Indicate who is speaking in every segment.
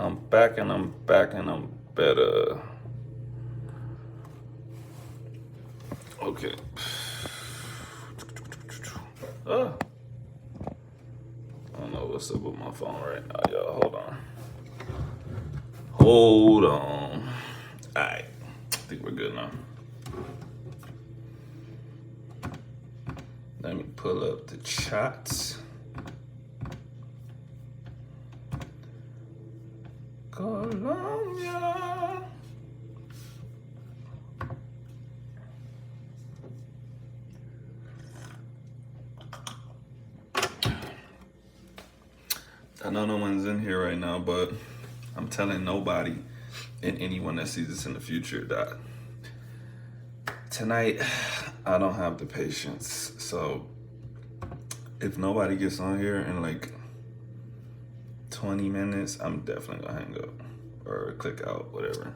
Speaker 1: I'm back and I'm back and I'm better. Okay. I don't know what's up with my phone right now, y'all. Hold on. Hold on. Alright. I think we're good now. Let me pull up the chats. Colombia. I know no one's in here right now, but I'm telling nobody and anyone that sees this in the future that tonight I don't have the patience. So if nobody gets on here in like 20 minutes, I'm definitely gonna hang up or click out, whatever.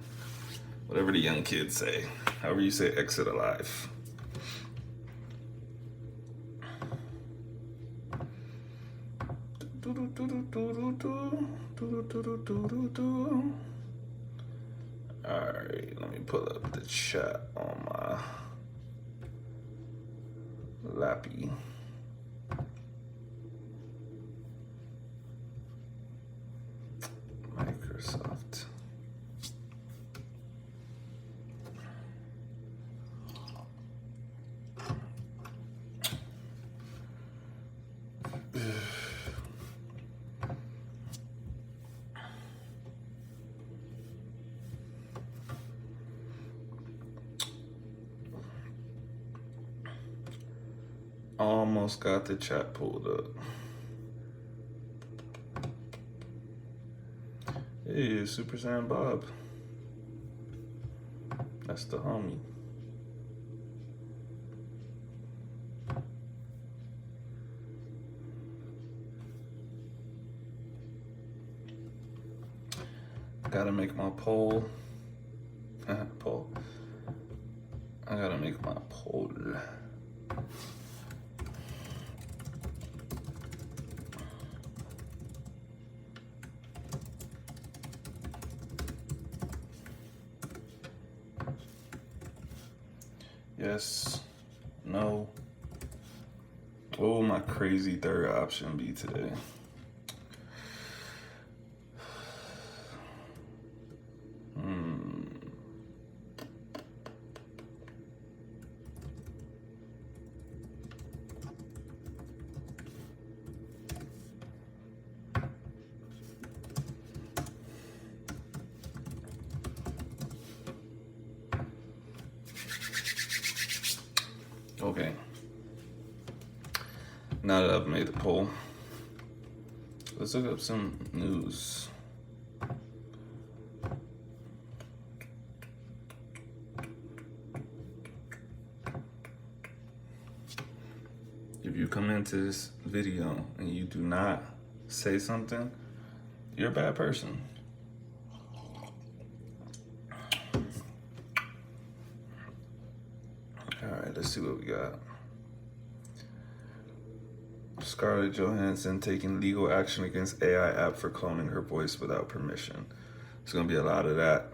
Speaker 1: Whatever the young kids say. However you say exit alive. Alright, let me pull up the chat on my lappy. Microsoft. Almost got the chat pulled up. Hey, Super Saiyan Bob. That's the homie. Gotta make my poll. Poll. I gotta make my poll. Yes. No. What will my crazy third option be today? Okay. Now that I've made the poll, let's look up some news. If you come into this video and you do not say something, you're a bad person. All right, let's see what we got. Scarlett Johansson taking legal action against AI app for cloning her voice without permission. There's gonna be a lot of that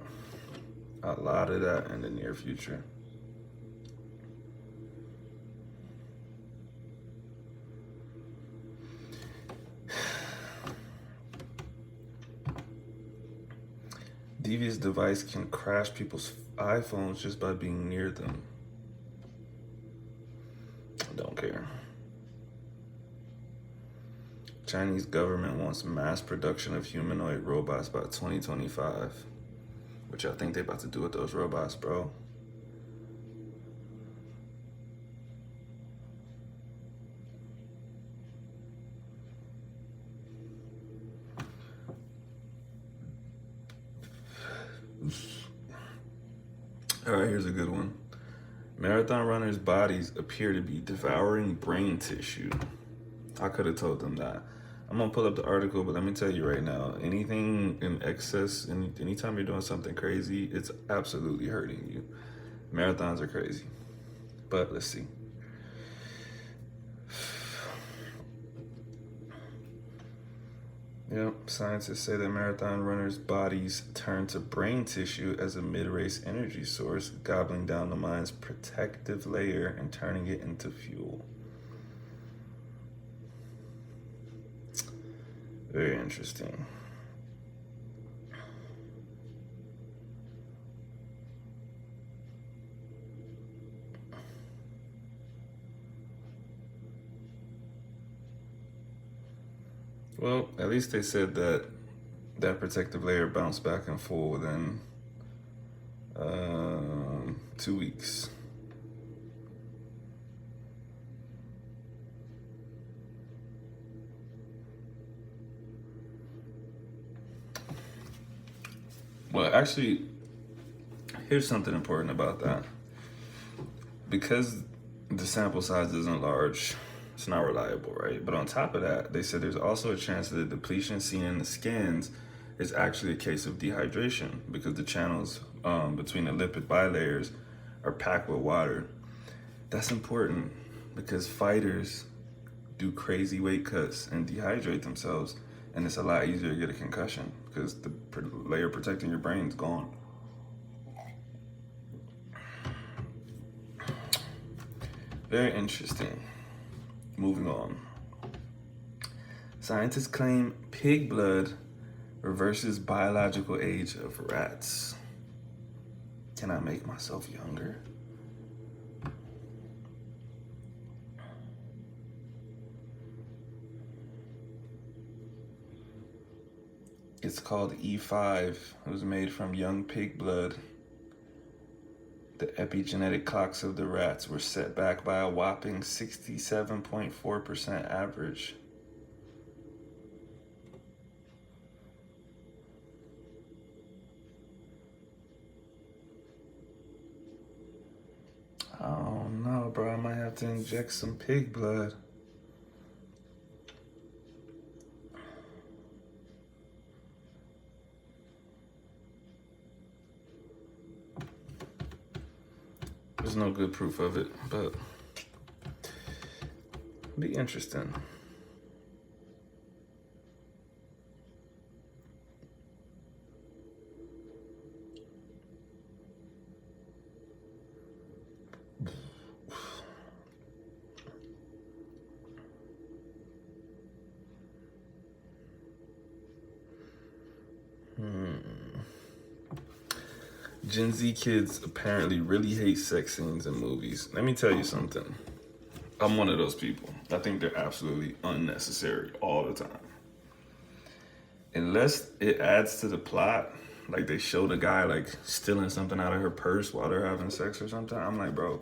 Speaker 1: in the near future. Devious device can crash people's iPhones just by being near them. I don't care. Chinese government wants mass production of humanoid robots by 2025. What y'all think they about to do with those robots, bro? All right, here's a good one. Marathon runners' bodies appear to be devouring brain tissue. I could have told them that. I'm gonna pull up the article, but let me tell you right now, anything in excess, anytime you're doing something crazy, it's absolutely hurting you. Marathons are crazy, but let's see. Yep, scientists say that marathon runners' bodies turn to brain tissue as a mid-race energy source, gobbling down the mind's protective layer and turning it into fuel. Very interesting. Well, at least they said that that protective layer bounced back in full within 2 weeks. Well, actually, here's something important about that. Because the sample size isn't large, it's not reliable, right? But on top of that, they said there's also a chance that the depletion seen in the scans is actually a case of dehydration because the channels between the lipid bilayers are packed with water. That's important because fighters do crazy weight cuts and dehydrate themselves, and it's a lot easier to get a concussion because the layer protecting your brain's gone. Very interesting. Moving on. Scientists claim pig blood reverses biological age of rats. Can I make myself younger? It's called E5. It was made from young pig blood. The epigenetic clocks of the rats were set back by a whopping 67.4% average. Oh no, bro, I might have to inject some pig blood. There's no good proof of it, but it'd be interesting. Gen Z kids apparently really hate sex scenes in movies. Let me tell you something. I'm one of those people. I think they're absolutely unnecessary all the time. Unless it adds to the plot, like they show the guy like stealing something out of her purse while they're having sex or something. I'm like, bro,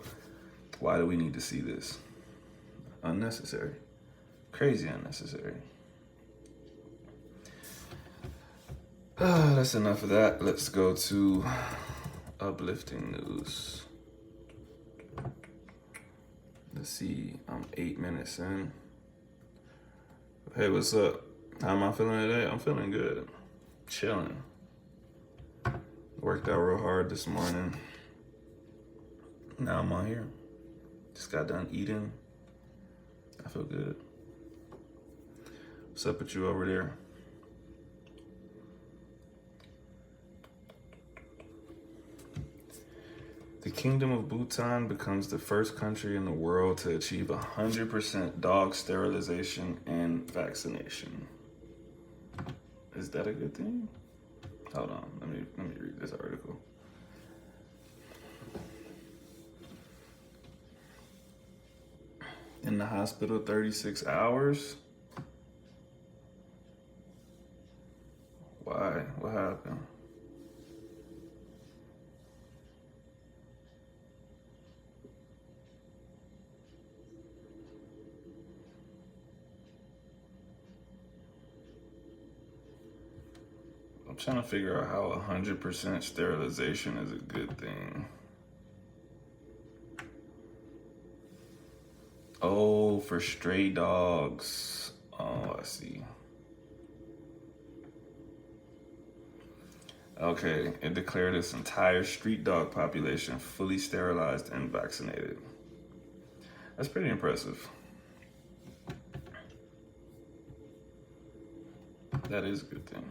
Speaker 1: why do we need to see this? Unnecessary. Crazy unnecessary. That's enough of that. Let's go to uplifting news. Let's see, I'm 8 minutes in. Hey, what's up? How am I feeling today? I'm feeling good. Chilling. Worked out real hard this morning. Now I'm on here. Just got done eating. I feel good. What's up with you over there? The Kingdom of Bhutan becomes the first country in the world to achieve 100% dog sterilization and vaccination. Is that a good thing? Hold on, let me read this article. In the hospital 36 hours? Why? What happened? I'm trying to figure out how 100% sterilization is a good thing. Oh, for stray dogs. Oh, I see. Okay, it declared its entire street dog population fully sterilized and vaccinated. That's pretty impressive. That is a good thing.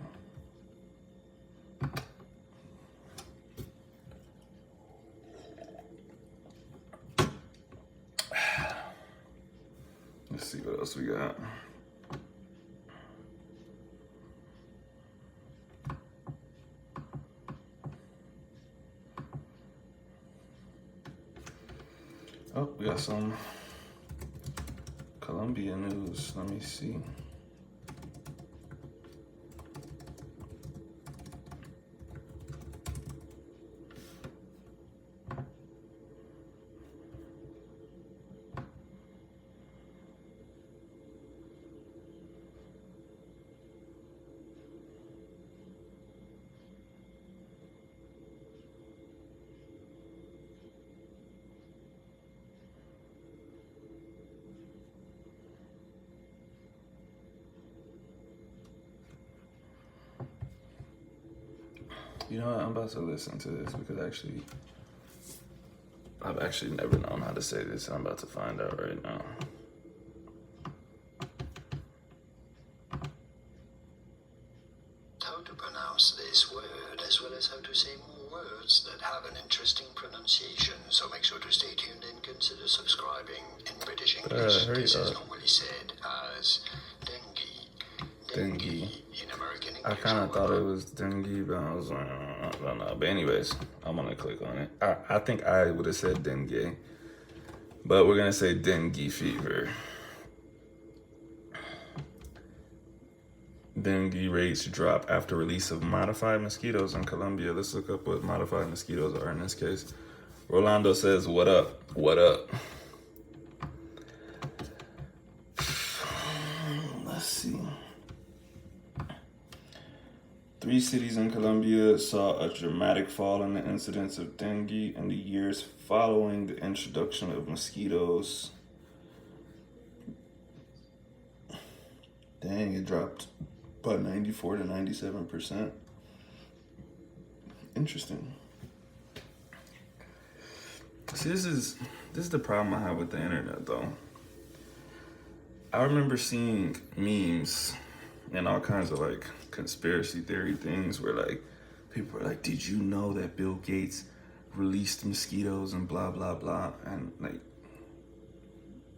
Speaker 1: Let's see what else we got. Oh, we got some Colombia news. Let me see. You know what? I'm about to listen to this because I've actually never known how to say this. I'm about to find out right now.
Speaker 2: How to pronounce this word, as well as how to say more words that have an interesting pronunciation. So make sure to stay tuned and consider subscribing. In British English, this is normally said as dengue. In American English,
Speaker 1: I kind of thought it was dengue, but I was like, I don't know. But anyways, I'm gonna click on it. I think I would have said dengue, but we're gonna say dengue fever. Dengue rates drop after release of modified mosquitoes in Colombia. Let's look up what modified mosquitoes are in this case. Rolando says, "What up? What up?" Let's see. 3 cities in Colombia saw a dramatic fall in the incidence of dengue in the years following the introduction of mosquitoes. Dang, it dropped by 94 to 97%. Interesting. See, this is the problem I have with the internet, though. I remember seeing memes and all kinds of like conspiracy theory things where like people are like, did you know that Bill Gates released mosquitoes and blah blah blah, and like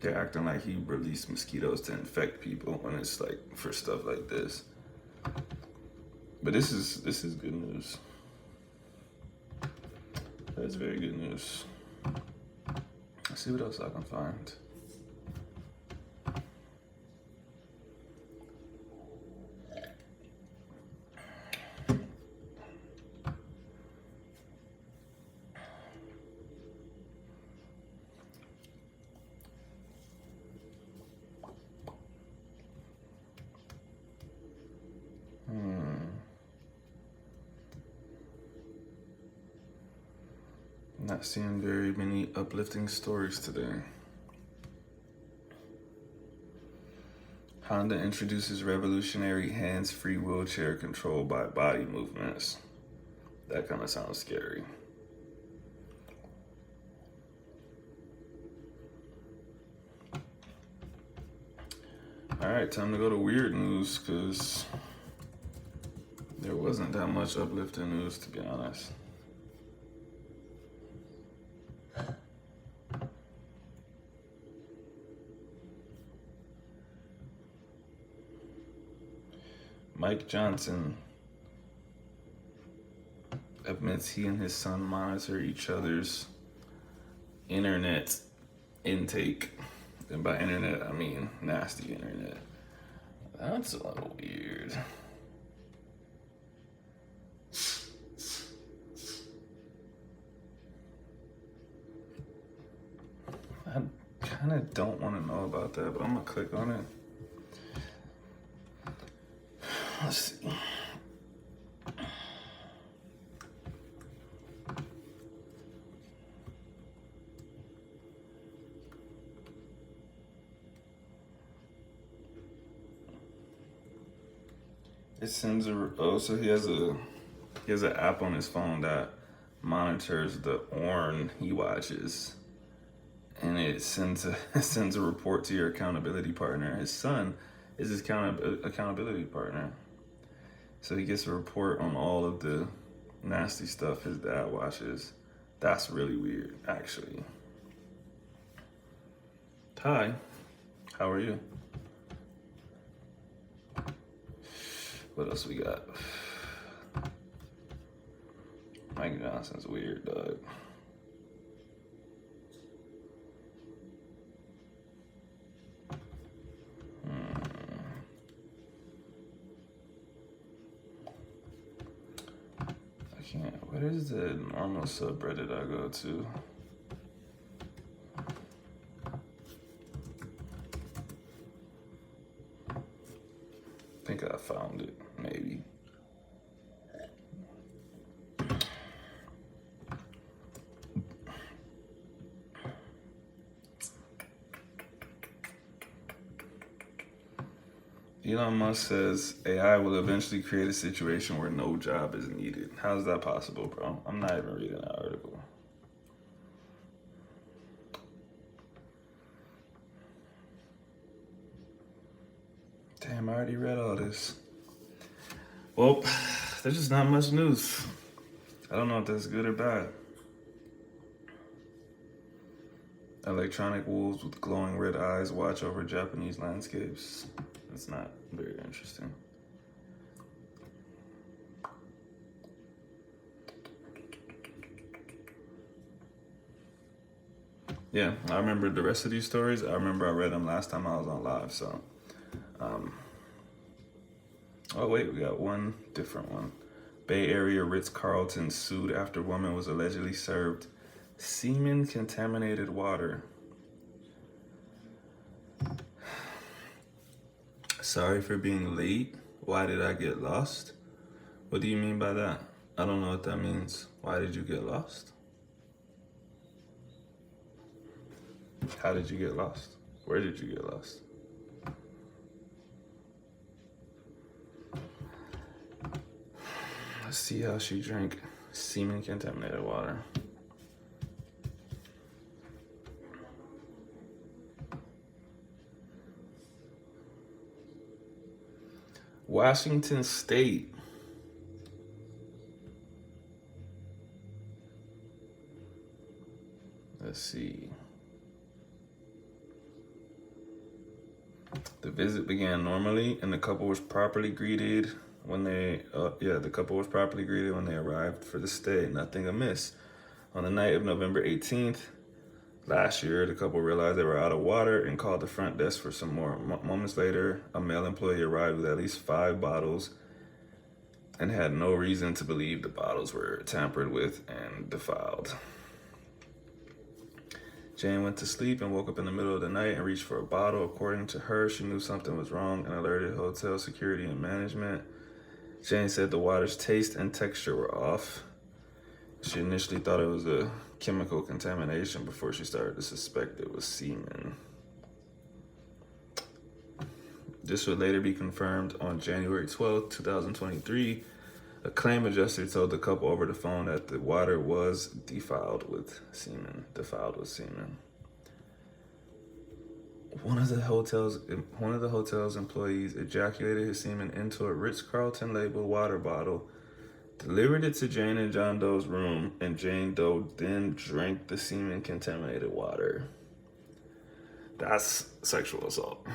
Speaker 1: they're acting like he released mosquitoes to infect people when it's like for stuff like this. But this is good news. That's very good news. Let's see what else I can find. Not seeing very many uplifting stories today. Honda introduces revolutionary hands-free wheelchair control by body movements. That kind of sounds scary. All right, time to go to weird news because there wasn't that much uplifting news, to be honest. Mike Johnson admits he and his son monitor each other's internet intake. And by internet, I mean nasty internet. That's a little weird. I kind of don't want to know about that, but I'm going to click on it. Let's see. It sends so he has an app on his phone that monitors the porn he watches, and it sends a report to your accountability partner. His son is his accountability partner. So he gets a report on all of the nasty stuff his dad watches. That's really weird, actually. Hi, how are you? What else we got? Mike Johnson's weird, dog. I can't. What is the normal subreddit I go to? I think I found it, maybe. Elon Musk says AI will eventually create a situation where no job is needed. How's that possible, bro? I'm not even reading that article. Damn, I already read all this. Well, there's just not much news. I don't know if that's good or bad. Electronic wolves with glowing red eyes watch over Japanese landscapes. That's not very interesting. Yeah, I remember the rest of these stories. I remember I read them last time I was on live, so. Oh wait, we got one different one. Bay Area Ritz-Carlton sued after woman was allegedly served semen-contaminated water. Sorry for being late. Why did I get lost? What do you mean by that? I don't know what that means. Why did you get lost? How did you get lost? Where did you get lost? Let's see how she drank semen-contaminated water. Washington State. Let's see. The visit began normally, and the couple was properly greeted when they arrived for the stay. Nothing amiss. On the night of November 18th, last year, the couple realized they were out of water and called the front desk for some more. Moments later, a male employee arrived with at least 5 bottles and had no reason to believe the bottles were tampered with and defiled. Jane went to sleep and woke up in the middle of the night and reached for a bottle. According to her, she knew something was wrong and alerted hotel security and management. Jane said the water's taste and texture were off. She initially thought it was a chemical contamination before she started to suspect it was semen. This would later be confirmed on January 12th, 2023. A claim adjuster told the couple over the phone that the water was defiled with semen. One of the hotel's employees ejaculated his semen into a Ritz-Carlton labeled water bottle, delivered it to Jane and John Doe's room, and Jane Doe then drank the semen-contaminated water. That's sexual assault.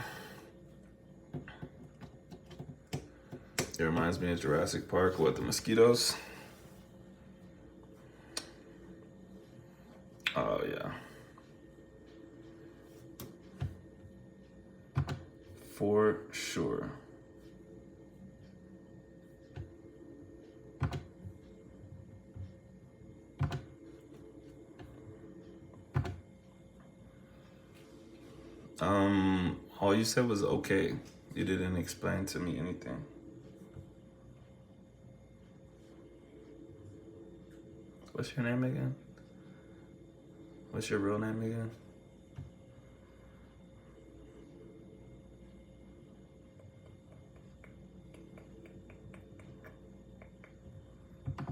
Speaker 1: It reminds me of Jurassic Park. What, the mosquitoes? Oh, yeah. For sure. All you said was okay. You didn't explain to me anything. What's your name again? What's your real name again?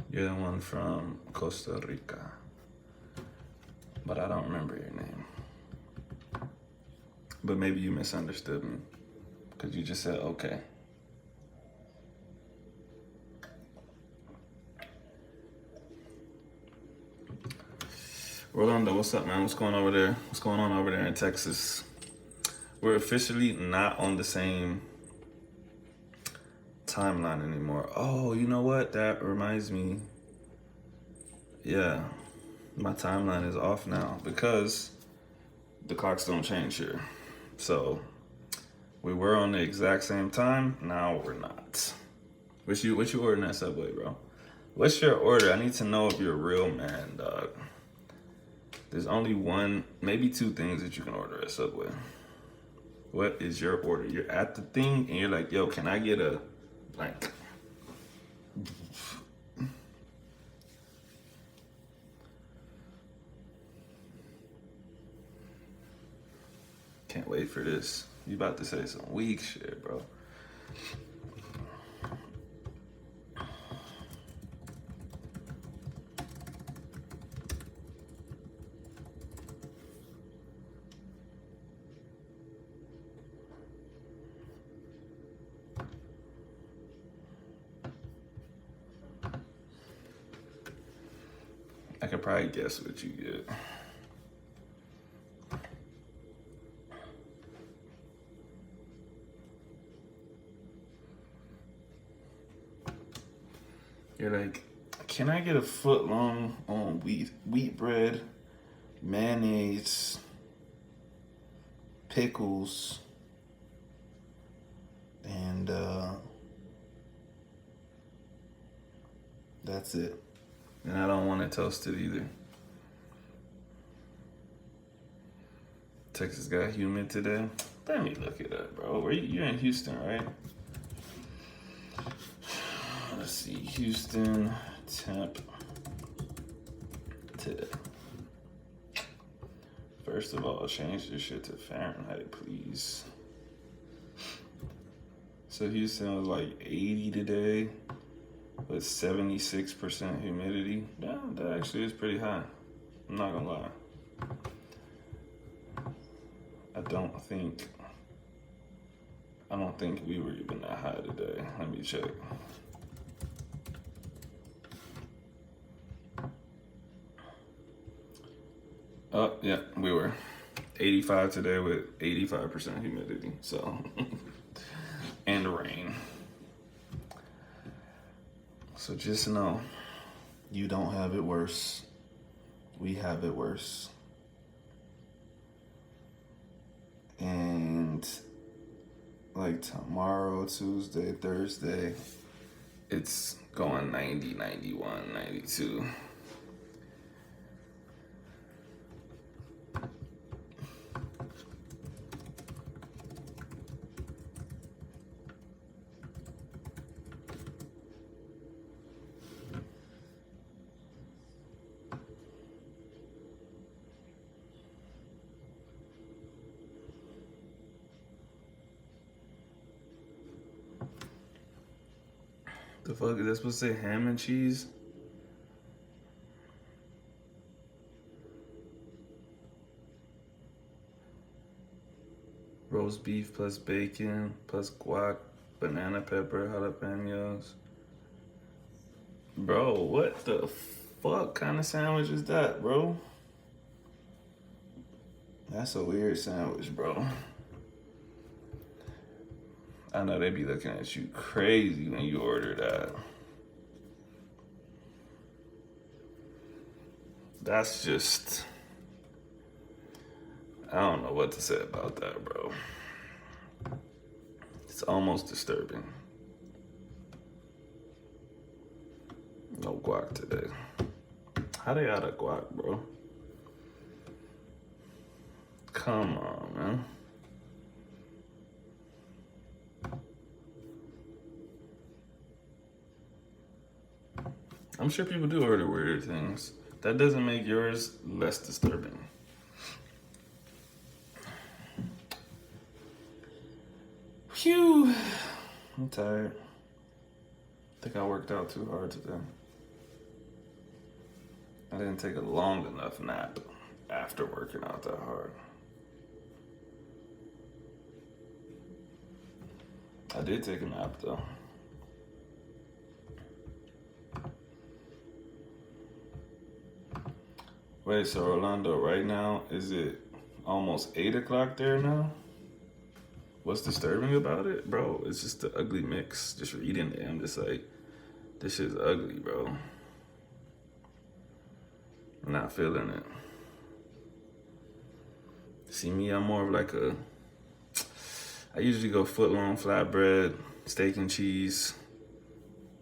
Speaker 1: You're the one from Costa Rica. But I don't remember your name. But maybe you misunderstood me. Because you just said okay. Rolando, what's up, man? What's going over there? What's going on over there in Texas? We're officially not on the same timeline anymore. Oh, you know what? That reminds me. Yeah, my timeline is off now because the clocks don't change here. So we were on the exact same time. Now we're not. What you ordering at Subway, bro? What's your order? I need to know if you're a real man, dog. There's only one, maybe two things that you can order at Subway. What is your order? You're at the thing and you're like, yo, can I get a blank? Can't wait for this. You about to say some weak shit, bro. I could probably guess what you get. You're like, can I get a foot long on wheat bread, mayonnaise, pickles, and that's it. And I don't want it toasted either. Texas got humid today. Let me look it up, bro. You're in Houston, right? Let's see, Houston temp today. First of all, change this shit to Fahrenheit, please. So Houston was like 80 today with 76% humidity. Yeah, that actually is pretty high. I'm not gonna lie. I don't think we were even that high today. Let me check. Oh, yeah, we were 85 today with 85% humidity. So, and rain. So just know, you don't have it worse. We have it worse. And like tomorrow, Tuesday, Thursday, it's going 90, 91, 92. The fuck is that supposed to say? Ham and cheese? Roast beef plus bacon plus guac, banana pepper, jalapenos. Bro, what the fuck kind of sandwich is that, bro? That's a weird sandwich, bro. I know they be looking at you crazy when you order that. That's just, I don't know what to say about that, bro. It's almost disturbing. No guac today. How they out of guac, bro? Come on, man. I'm sure people do order weird things. That doesn't make yours less disturbing. Phew. I'm tired. I think I worked out too hard today. I didn't take a long enough nap after working out that hard. I did take a nap though. Wait, so Orlando, right now, is it almost 8 o'clock there now? What's disturbing about it? Bro, it's just the ugly mix. Just reading it, I'm just like, this shit's ugly, bro. I'm not feeling it. See me, I'm more of like I usually go foot long flatbread, steak and cheese,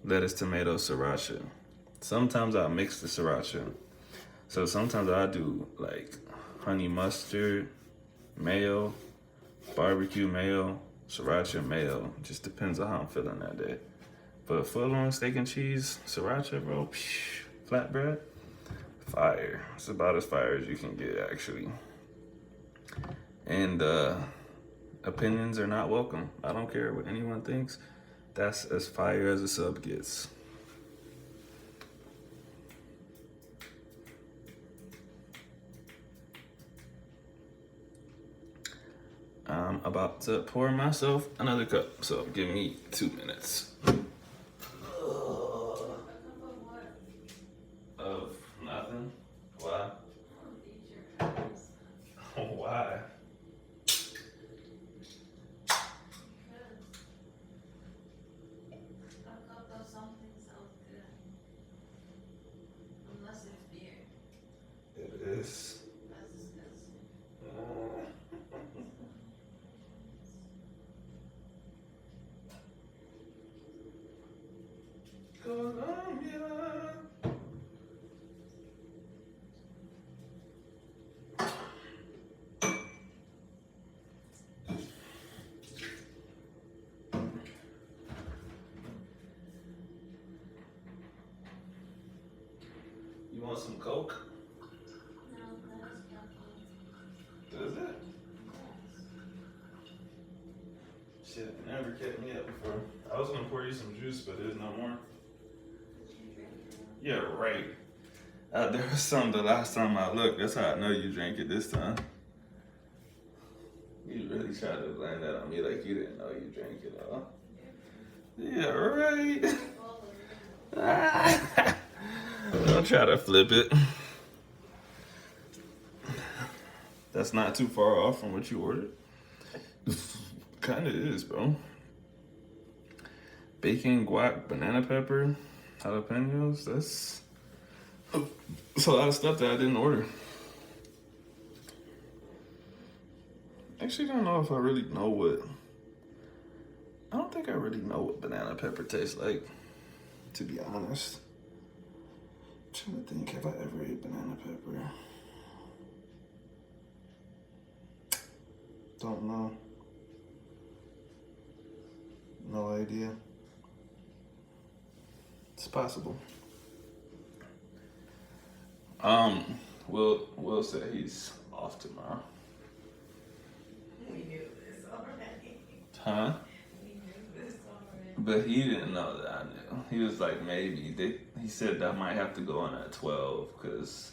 Speaker 1: lettuce, tomato, sriracha. Sometimes I'll mix the sriracha. So sometimes I do like honey mustard, mayo, barbecue mayo, sriracha mayo. Just depends on how I'm feeling that day. But foot long steak and cheese, sriracha, bro, flatbread, fire. It's about as fire as you can get, actually. And opinions are not welcome. I don't care what anyone thinks. That's as fire as a sub gets. I'm about to pour myself another cup, so give me 2 minutes. Of nothing? Why? Why? It is. Colombia. You want some Coke? Does it? Shit, it never kept me up before. I was gonna pour you some juice, but there's no more. Yeah, right. There was some the last time I looked. That's how I know you drank it this time. You really tried to blame that on me like you didn't know you drank it all. Yeah, right. Don't try to flip it. That's not too far off from what you ordered. Kinda is, bro. Bacon, guac, banana pepper, jalapenos. That's a lot of stuff that I didn't order. Actually, don't know if I really know what. I don't think I really know what banana pepper tastes like, to be honest. I'm trying to think, have I ever ate banana pepper? Don't know. No idea. It's possible. Will said he's off tomorrow.
Speaker 3: We knew this already.
Speaker 1: Huh?
Speaker 3: We knew this already.
Speaker 1: But he didn't know that I knew. He was like, maybe. He said that I might have to go on at 12 because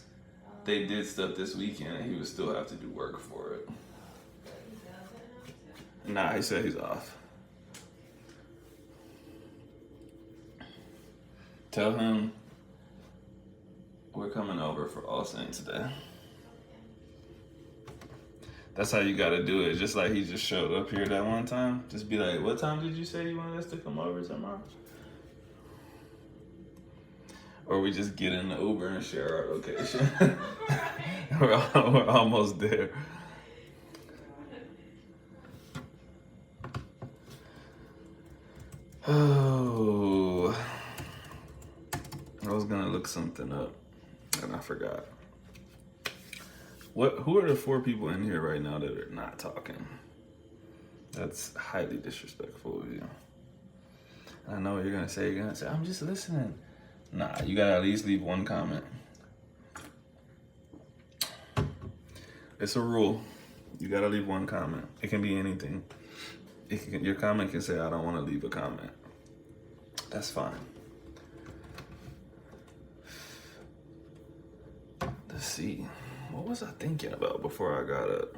Speaker 1: they did stuff this weekend and he would still have to do work for it.
Speaker 3: But he doesn't have to.
Speaker 1: Nah, he said he's off. Tell him we're coming over for All Saints Day.
Speaker 3: Okay.
Speaker 1: That's how you gotta do it. Just like he just showed up here that one time. Just be like, what time did you say you wanted us to come over tomorrow? Or we just get in the Uber and share our location. We're almost there. Oh, I was gonna look something up and I forgot. Who are the 4 people in here right now that are not talking? That's highly disrespectful of you. I know what you're gonna say. You're gonna say, I'm just listening. Nah, you gotta at least leave one comment. It's a rule. You gotta leave one comment. It can be anything. Your comment can say, I don't wanna leave a comment. That's fine. Let's see. What was I thinking about before I got up?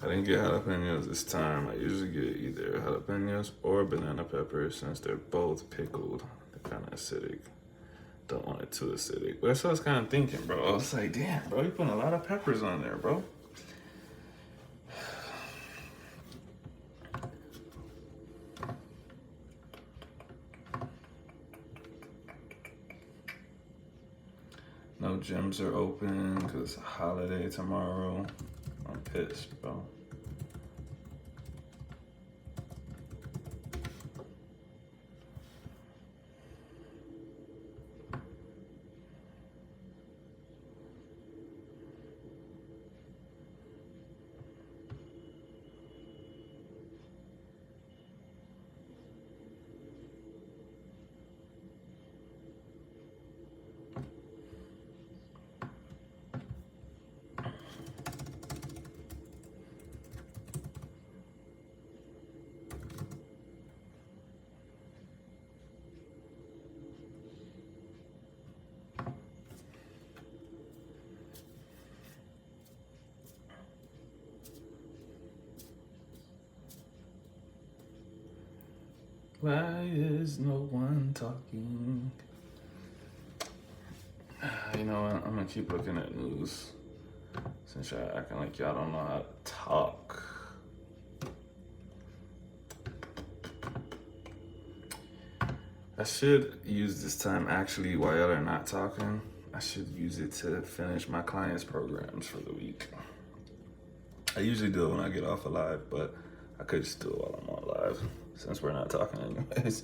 Speaker 1: I didn't get jalapenos this time. I usually get either jalapenos or banana peppers since they're both pickled. They're kind of acidic. Don't want it too acidic. But that's what I was kind of thinking, bro. I was like, damn, bro, you putting a lot of peppers on there, bro. No gyms are open because it's a holiday tomorrow. I'm pissed, bro. Why is no one talking? You know what? I'm gonna keep looking at news since y'all acting like y'all don't know how to talk. I should use this time actually while y'all are not talking. I should use it to finish my clients' programs for the week. I usually do it when I get off of live, but I could just do it while I'm on live since we're not talking anyways.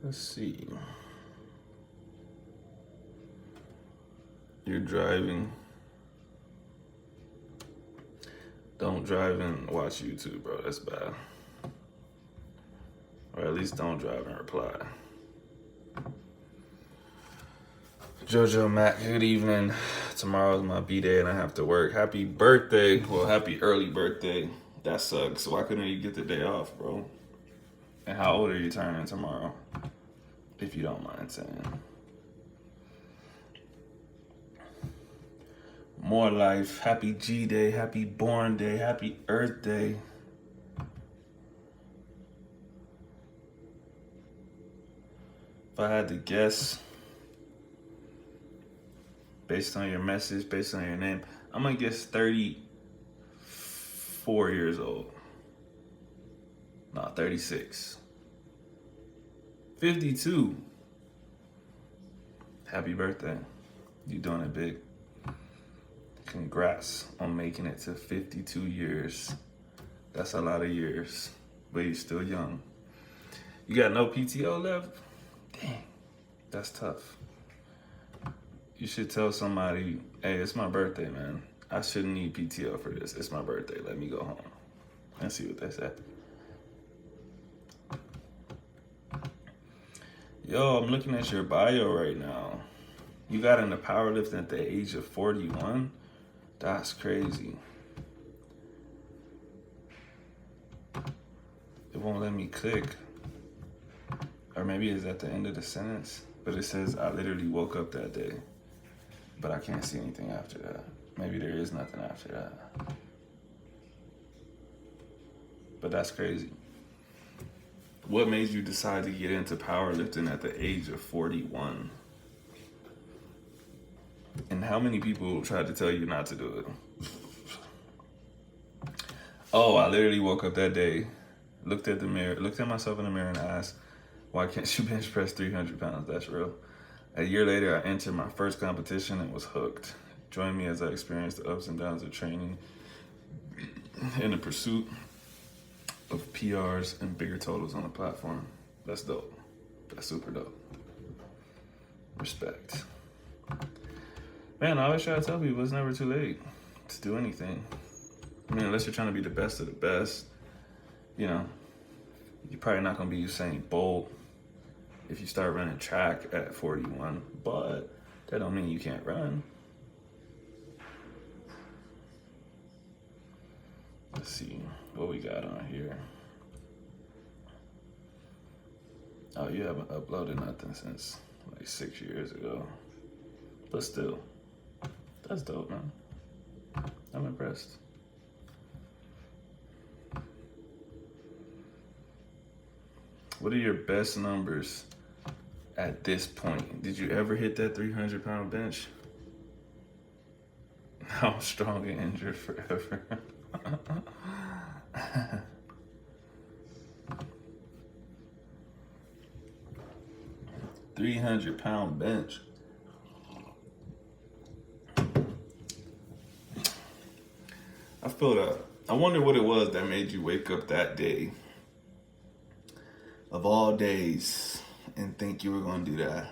Speaker 1: Let's see. You're driving. Don't drive and watch YouTube, bro. That's bad. Or at least don't drive and reply. Jojo Mac, good evening. Tomorrow's my B-day and I have to work. Happy birthday. Well, happy early birthday. That sucks. Why couldn't you get the day off, bro? And how old are you turning tomorrow? If you don't mind saying. More life. Happy G-Day. Happy Born Day. Happy Earth Day. If I had to guess, based on your message, based on your name, I'm gonna guess 34 years old. No, 36. 52. Happy birthday. You doing it big. Congrats on making it to 52 years. That's a lot of years, but you're still young. You got no PTO left? Dang, that's tough. You should tell somebody, hey, it's my birthday, man. I shouldn't need PTO for this. It's my birthday. Let me go home and see what they say. Yo, I'm looking at your bio right now. You got into powerlifting at the age of 41? That's crazy. It won't let me click. Or maybe it's at the end of the sentence. But it says, I literally woke up that day. But I can't see anything after that. Maybe there is nothing after that. But that's crazy. What made you decide to get into powerlifting at the age of 41? And how many people tried to tell you not to do it? Oh, I literally woke up that day, looked at myself in the mirror and asked, why can't you bench press 300 pounds? That's real. A year later, I entered my first competition and was hooked. Join me as I experienced the ups and downs of training in the pursuit of PRs and bigger totals on the platform. That's dope. That's super dope. Respect. Man, I always try to tell people it's never too late to do anything. I mean, unless you're trying to be the best of the best, you know, you're probably not going to be Usain Bolt if you start running track at 41, but that don't mean you can't run. Let's see what we got on here. Oh, you haven't uploaded nothing since like 6 years ago. But still, that's dope, man. I'm impressed. What are your best numbers at this point? Did you ever hit that 300-pound bench? I'm strong and injured forever. 300-pound bench. I feel that. I wonder what it was that made you wake up that day of all days and think you were going to do that.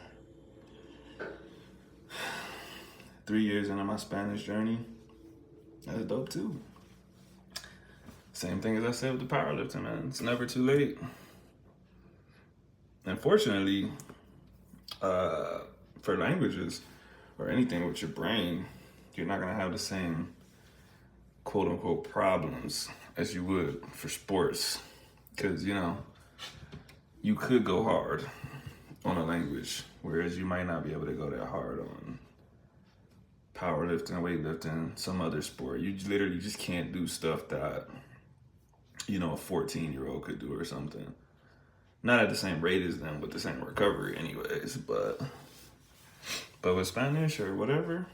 Speaker 1: 3 years into my Spanish journey, that's dope too. Same thing as I said with the powerlifting, man. It's never too late. Unfortunately, for languages or anything with your brain, you're not going to have the same quote unquote problems as you would for sports. Because, you know, you could go hard on a language, whereas you might not be able to go that hard on powerlifting, weightlifting, some other sport. You literally just can't do stuff that, you know, a 14-year-old could do or something. Not at the same rate as them with the same recovery anyways, but with Spanish or whatever,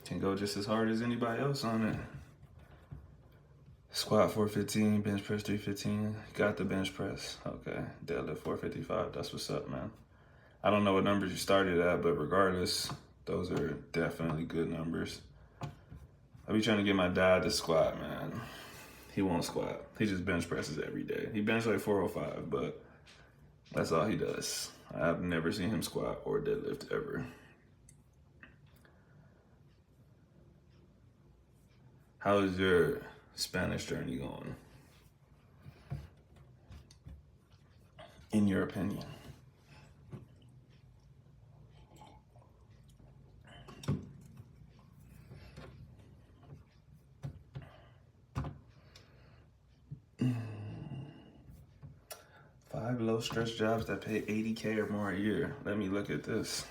Speaker 1: can go just as hard as anybody else on it. Squat 415, bench press 315. Got the bench press. Okay, deadlift 455. That's what's up, man. I don't know what numbers you started at, but regardless, those are definitely good numbers. I be trying to get my dad to squat, man. He won't squat. He just bench presses every day. He bench like 405, but that's all he does. I've never seen him squat or deadlift ever. How is your Spanish journey going? In your opinion? Five low stress jobs that pay $80K or more a year. Let me look at this.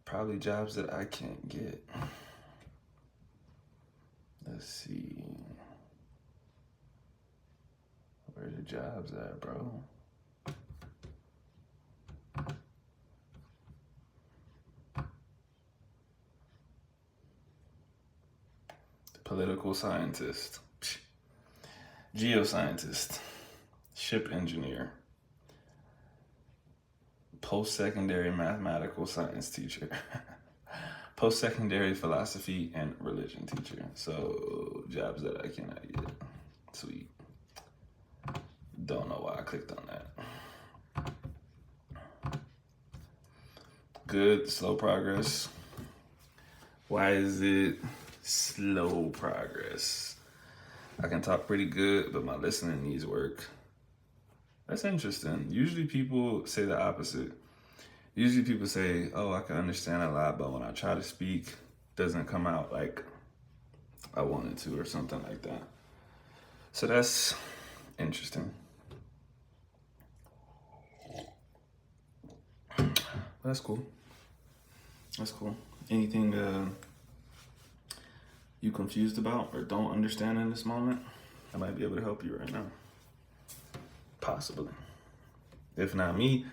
Speaker 1: Probably jobs that I can't get. Let's see. Where the jobs at, bro? Political scientist. Geoscientist. Ship engineer. Post-secondary mathematical science teacher. Post-secondary philosophy and religion teacher. So, jobs that I cannot get. Sweet. Don't know why I clicked on that. Good, slow progress. Why is it slow progress? I can talk pretty good, but my listening needs work. That's interesting. Usually people say the opposite. Usually people say, oh, I can understand a lot, but when I try to speak, it doesn't come out like I wanted to or something like that. So that's interesting. That's cool. That's cool. Anything you confused about or don't understand in this moment? I might be able to help you right now. Possibly. If not me,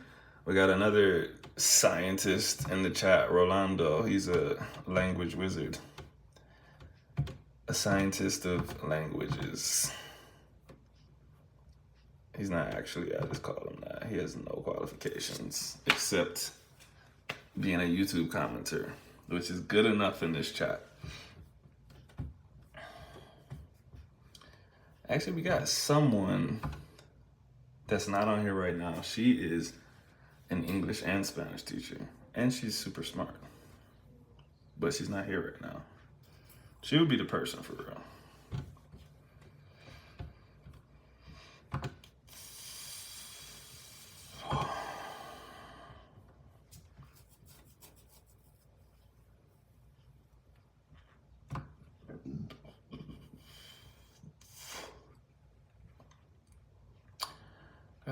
Speaker 1: we got another scientist in the chat, Rolando. He's a language wizard. A scientist of languages. He's not actually, I just call him that. He has no qualifications except being a YouTube commenter, which is good enough in this chat. Actually, we got someone that's not on here right now. She is an English and Spanish teacher, and she's super smart, but she's not here right now. She would be the person for real.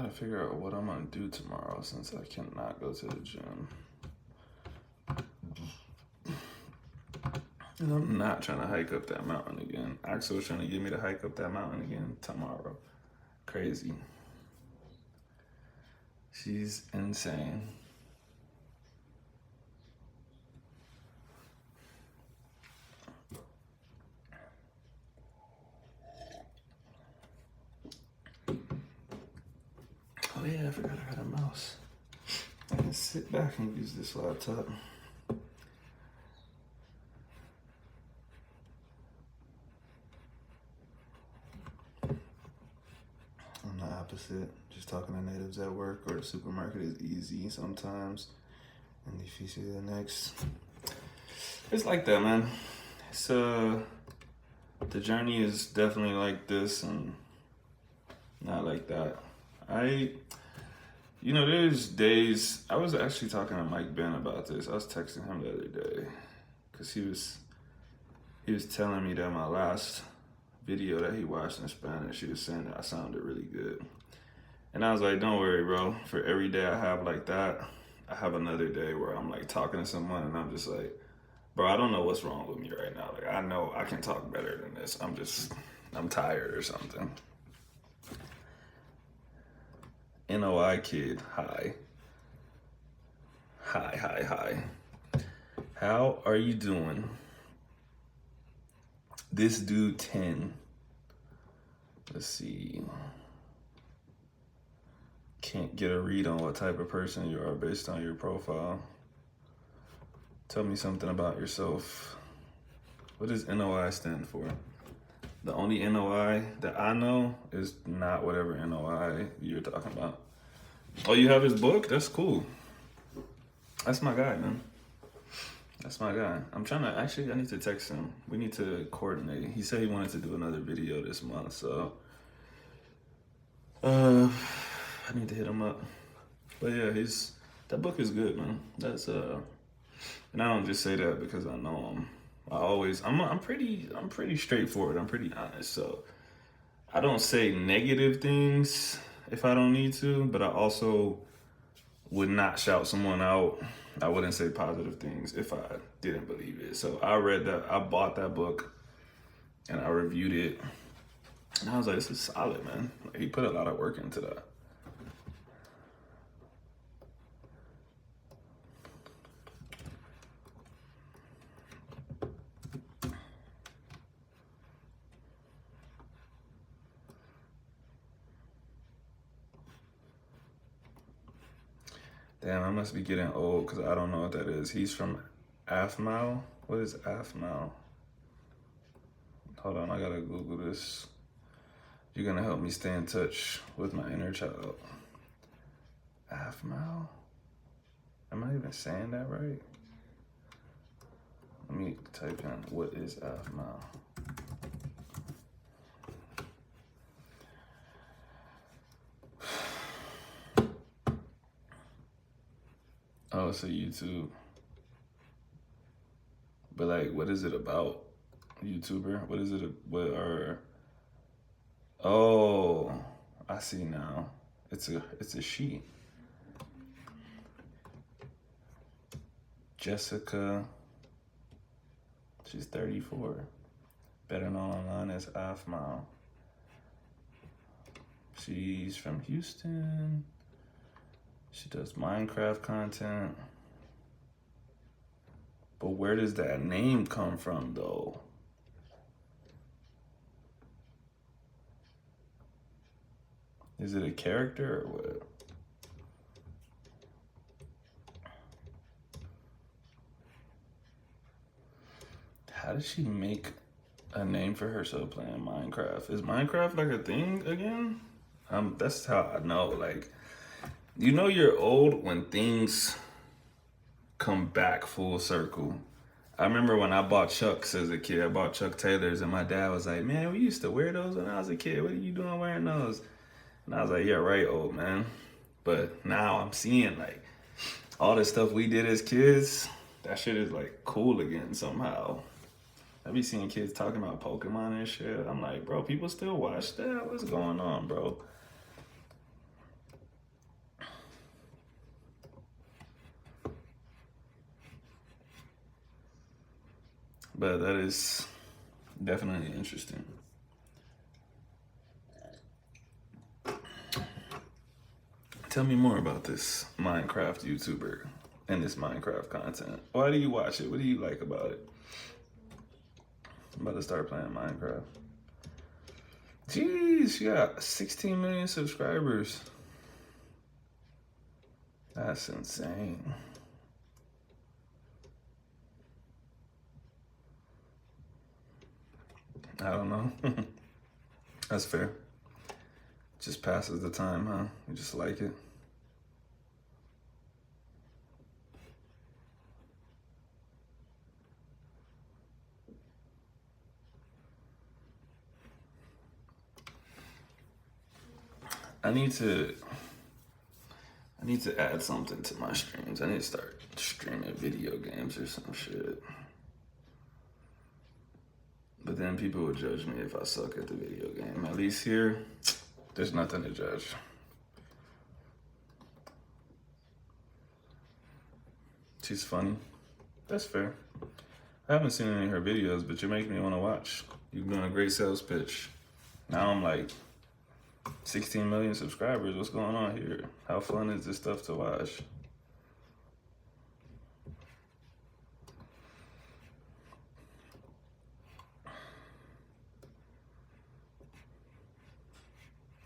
Speaker 1: gotta figure out what I'm gonna do tomorrow since I cannot go to the gym. And I'm not trying to hike up that mountain again. Axel's trying to get me to hike up that mountain again tomorrow. Crazy. She's insane. Oh yeah, I forgot I had a mouse. I can sit back and use this laptop. I'm the opposite. Just talking to natives at work or the supermarket is easy sometimes. And if you see the next. It's like that, man. It's the journey is definitely like this and not like that. There's days, I was actually talking to Mike Ben about this. I was texting him the other day because he was telling me that my last video that he watched in Spanish, he was saying that I sounded really good. And I was like, don't worry, bro. For every day I have like that, I have another day where I'm like talking to someone and I'm just like, bro, I don't know what's wrong with me right now. Like, I know I can talk better than this. I'm tired or something. NOI kid, hi. Hi. How are you doing? This dude 10. Let's see. Can't get a read on what type of person you are based on your profile. Tell me something about yourself. What does NOI stand for? The only NOI that I know is not whatever NOI you're talking about. Oh, you have his book? That's cool. That's my guy, man. That's my guy. I need to text him. We need to coordinate. He said he wanted to do another video this month, so I need to hit him up. But yeah, that book is good, man. And I don't just say that because I know him. I'm pretty straightforward. I'm pretty honest. So I don't say negative things if I don't need to, but I also would not shout someone out. I wouldn't say positive things if I didn't believe it. So I read that, I bought that book and I reviewed it. And I was like, this is solid, man. Like, he put a lot of work into that. Damn, I must be getting old because I don't know what that is. He's from Athmau. What is Athmau? Hold on, I gotta Google this. You're gonna help me stay in touch with my inner child. Athmau? Am I even saying that right? Let me type in, what is Athmau? Oh, it's a YouTube. But like, what is it about? YouTuber? What is it? Oh, I see now. It's a she. Jessica. She's 34. Better known online as Athmau. She's from Houston. She does Minecraft content. But where does that name come from, though? Is it a character or what? How did she make a name for herself playing Minecraft? Is Minecraft like a thing again? That's how I know. Like, you know you're old when things come back full circle. I remember when I bought Chucks as a kid. I bought Chuck Taylors, and my dad was like, "Man, we used to wear those when I was a kid. What are you doing wearing those?" And I was like, "Yeah, right, old man." But now I'm seeing like all the stuff we did as kids. That shit is like cool again somehow. I be seeing kids talking about Pokemon and shit. I'm like, bro, people still watch that? What's going on, bro? But that is definitely interesting. Tell me more about this Minecraft YouTuber and this Minecraft content. Why do you watch it? What do you like about it? I'm about to start playing Minecraft. Jeez, you got 16 million subscribers. That's insane. I don't know. That's fair. Just passes the time, huh? You just like it. I need to add something to my streams. I need to start streaming video games or some shit. But then people would judge me if I suck at the video game. At least here, there's nothing to judge. She's funny. That's fair. I haven't seen any of her videos, but you're making me want to watch. You're doing a great sales pitch. Now I'm like 16 million subscribers. What's going on here? How fun is this stuff to watch?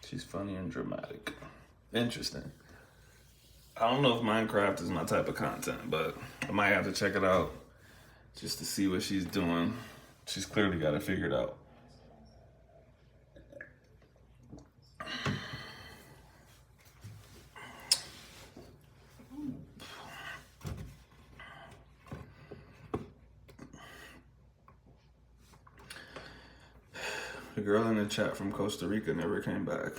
Speaker 1: She's funny and dramatic. Interesting. I don't know if Minecraft is my type of content, but I might have to check it out just to see what she's doing. She's clearly got it figured out. The girl in the chat from Costa Rica never came back.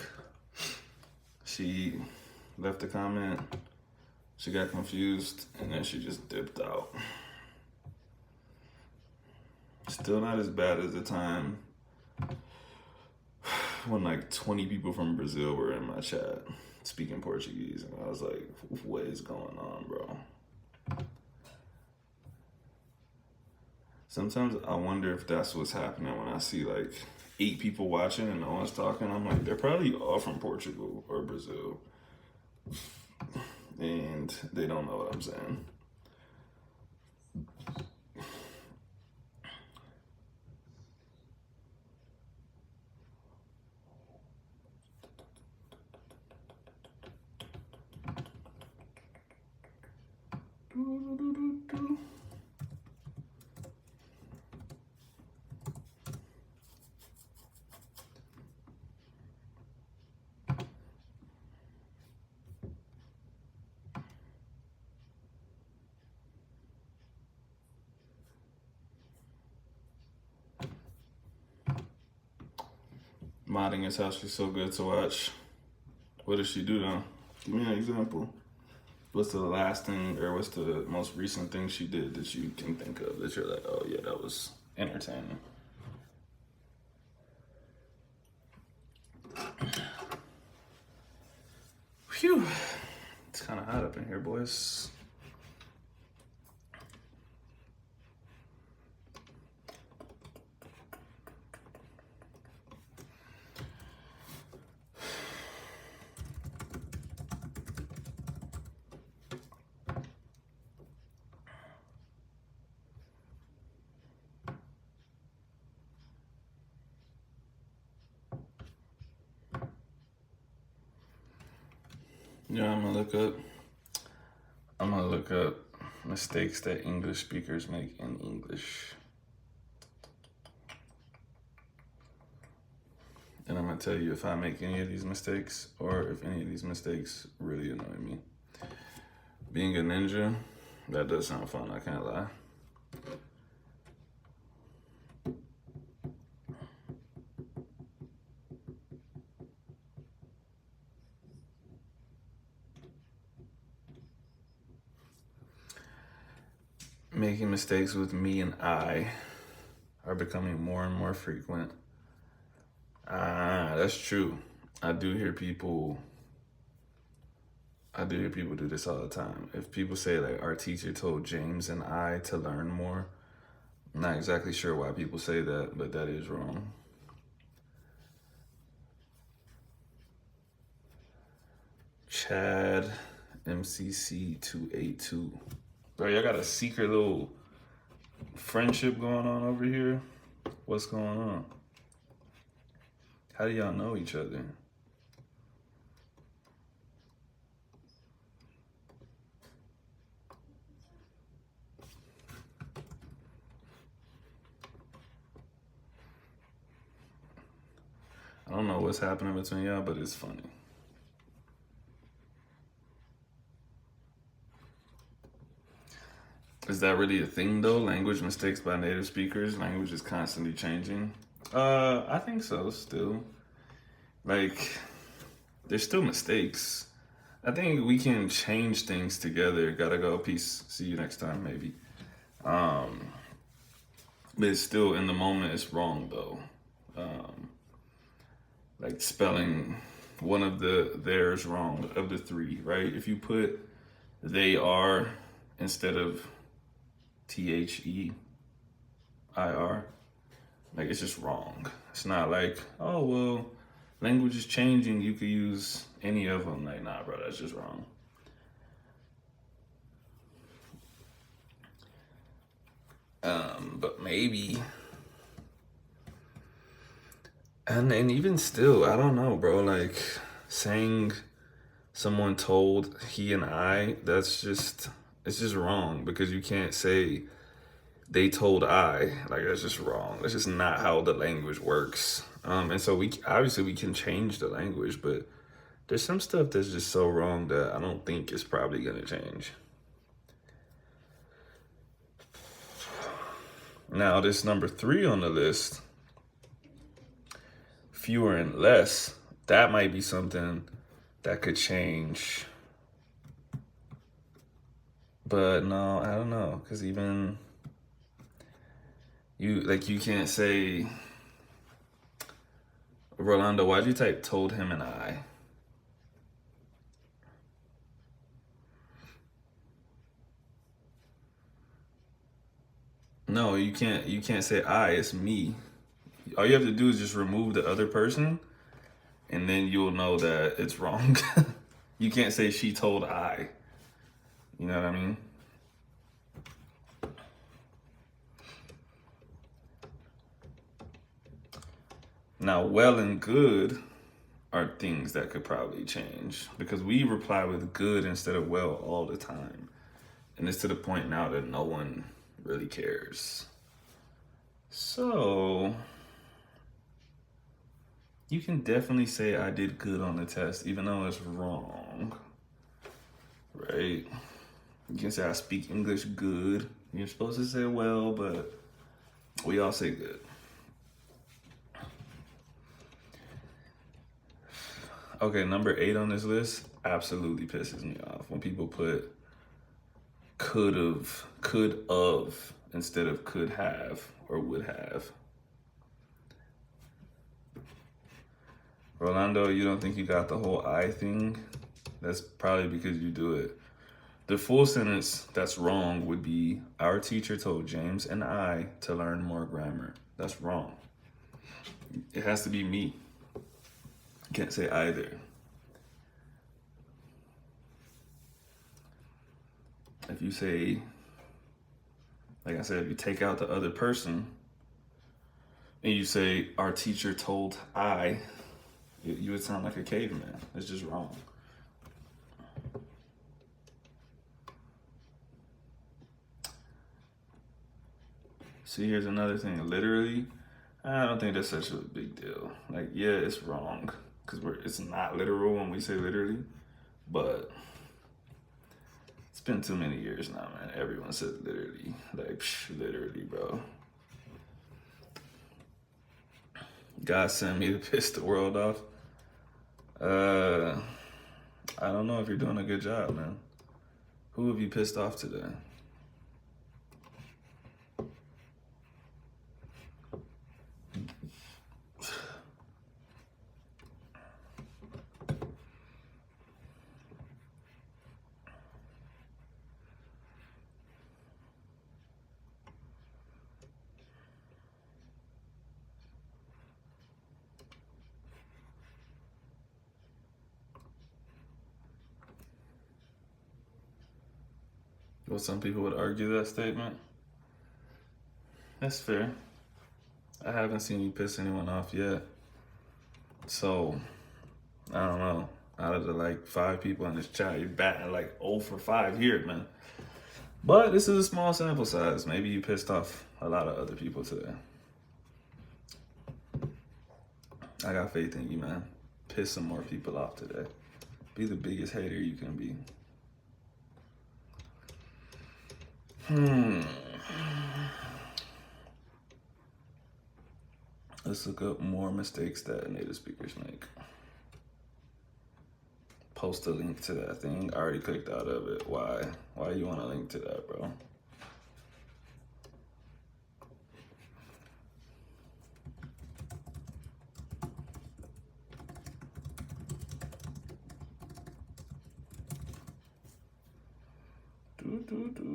Speaker 1: She left a comment, she got confused, and then she just dipped out. Still not as bad as the time when like 20 people from Brazil were in my chat speaking Portuguese, and I was like, what is going on, bro? Sometimes I wonder if that's what's happening when I see like 8 people watching and no one's talking. I'm like, they're probably all from Portugal or Brazil. And they don't know what I'm saying. Modding is how she's so good to watch. What does she do though? Give me an example. What's the last thing, or what's the most recent thing she did that you can think of that you're like, oh yeah, that was entertaining? Phew. It's kind of hot up in here, boys. Yeah, I'm gonna look up mistakes that English speakers make in English. And I'm gonna tell you if I make any of these mistakes or if any of these mistakes really annoy me. Being a ninja, that does sound fun, I can't lie. Making mistakes with me and I are becoming more and more frequent. That's true. I do hear people do this all the time. If people say like our teacher told James and I to learn more, Not exactly sure why people say that, but that is wrong. Chad MCC 282. Bro, y'all got a secret little friendship going on over here? What's going on? How do y'all know each other? I don't know what's happening between y'all, but it's funny. Is that really a thing though? Language mistakes by native speakers? Language is constantly changing. I think so still. Like, there's still mistakes. I think we can change things together. Gotta go. Peace. See you next time, maybe. But it's still in the moment it's wrong though. Like spelling one of the theirs wrong of the three, right? If you put they are instead of THEIR, like it's just wrong. It's not like, oh well, language is changing, you could use any of them. Like, nah, bro, that's just wrong. But maybe, and even still, I don't know, bro. Like saying someone told he and I, it's just wrong because you can't say they told I. Like that's just wrong. That's just not how the language works. And so we can change the language, but there's some stuff that's just so wrong that I don't think it's probably gonna change. Now this number 3 on the list, fewer and less, that might be something that could change. But no, I don't know, because even you can't say, Rolando, why'd you type told him and I? No, you can't say I, it's me. All you have to do is just remove the other person and then you'll know that it's wrong. You can't say she told I. You know what I mean? Now, well and good are things that could probably change because we reply with good instead of well all the time. And it's to the point now that no one really cares. So, you can definitely say I did good on the test, even though it's wrong, right? You can say I speak English good. You're supposed to say well, but we all say good. Okay, number 8 on this list absolutely pisses me off when people put could of instead of could have or would have. Rolando, you don't think you got the whole I thing? That's probably because you do it. The full sentence that's wrong would be, our teacher told James and I to learn more grammar. That's wrong. It has to be me. You can't say either. If you say, like I said, if you take out the other person and you say, our teacher told I, you would sound like a caveman. It's just wrong. See, here's another thing. Literally, I don't think that's such a big deal. Like, yeah, it's wrong because it's not literal when we say literally, but it's been too many years now, man. Everyone says literally. Like, literally, bro. God sent me to piss the world off. I don't know if you're doing a good job, man. Who have you pissed off today? Well, some people would argue that statement. That's fair. I haven't seen you piss anyone off yet. So, I don't know. Out of the like 5 people in this chat, you're batting like 0 for 5 here, man. But this is a small sample size. Maybe you pissed off a lot of other people today. I got faith in you, man. Piss some more people off today. Be the biggest hater you can be. Let's look up more mistakes that native speakers make. Post a link to that thing. I already clicked out of it. Why? Why you want a link to that, bro?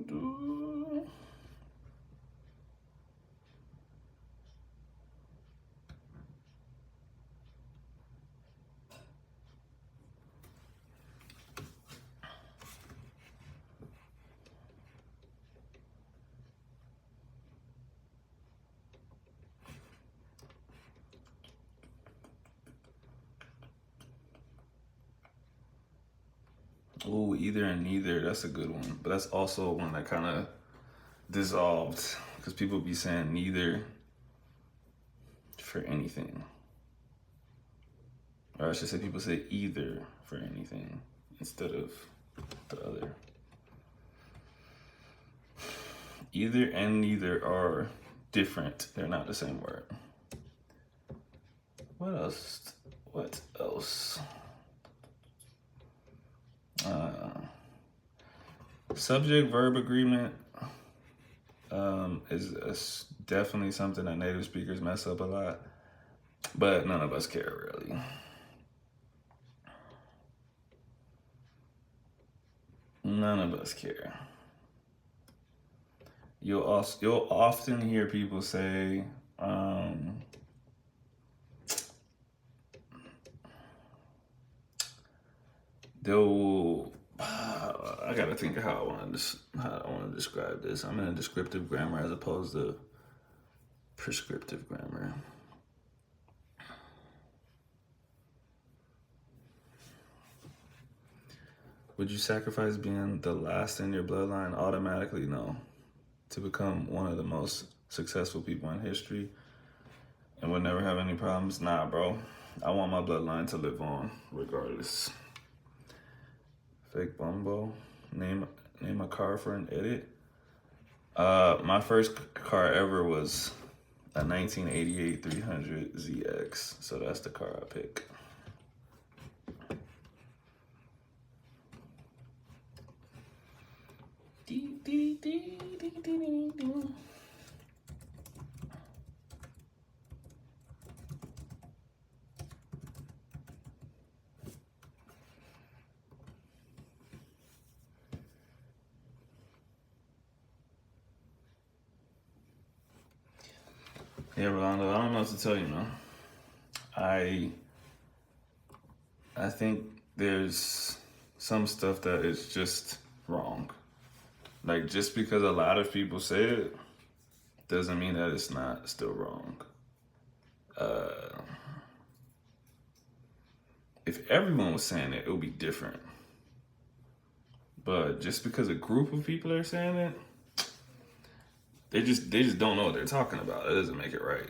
Speaker 1: Do. Ooh, either and neither. That's a good one. But that's also one that kind of dissolved because people be saying neither for anything. Or I should say people say either for anything instead of the other. Either and neither are different. They're not the same word. What else? What else? Subject-verb agreement is definitely something that native speakers mess up a lot, but none of us care really. None of us care. You'll often hear people say, I gotta think of how I want to describe this. I'm in a descriptive grammar as opposed to prescriptive grammar. Would you sacrifice being the last in your bloodline automatically? No. To become one of the most successful people in history and would never have any problems? Nah, bro. I want my bloodline to live on regardless. Fake Bumbo. Name a car for an edit. My first car ever was a 1988 300 ZX. So that's the car I pick. Yeah, Rolando, I don't know what to tell you, man. I think there's some stuff that is just wrong. Like, just because a lot of people say it doesn't mean that it's not still wrong. If everyone was saying it, it would be different. But just because a group of people are saying it, they just don't know what they're talking about. It doesn't make it right.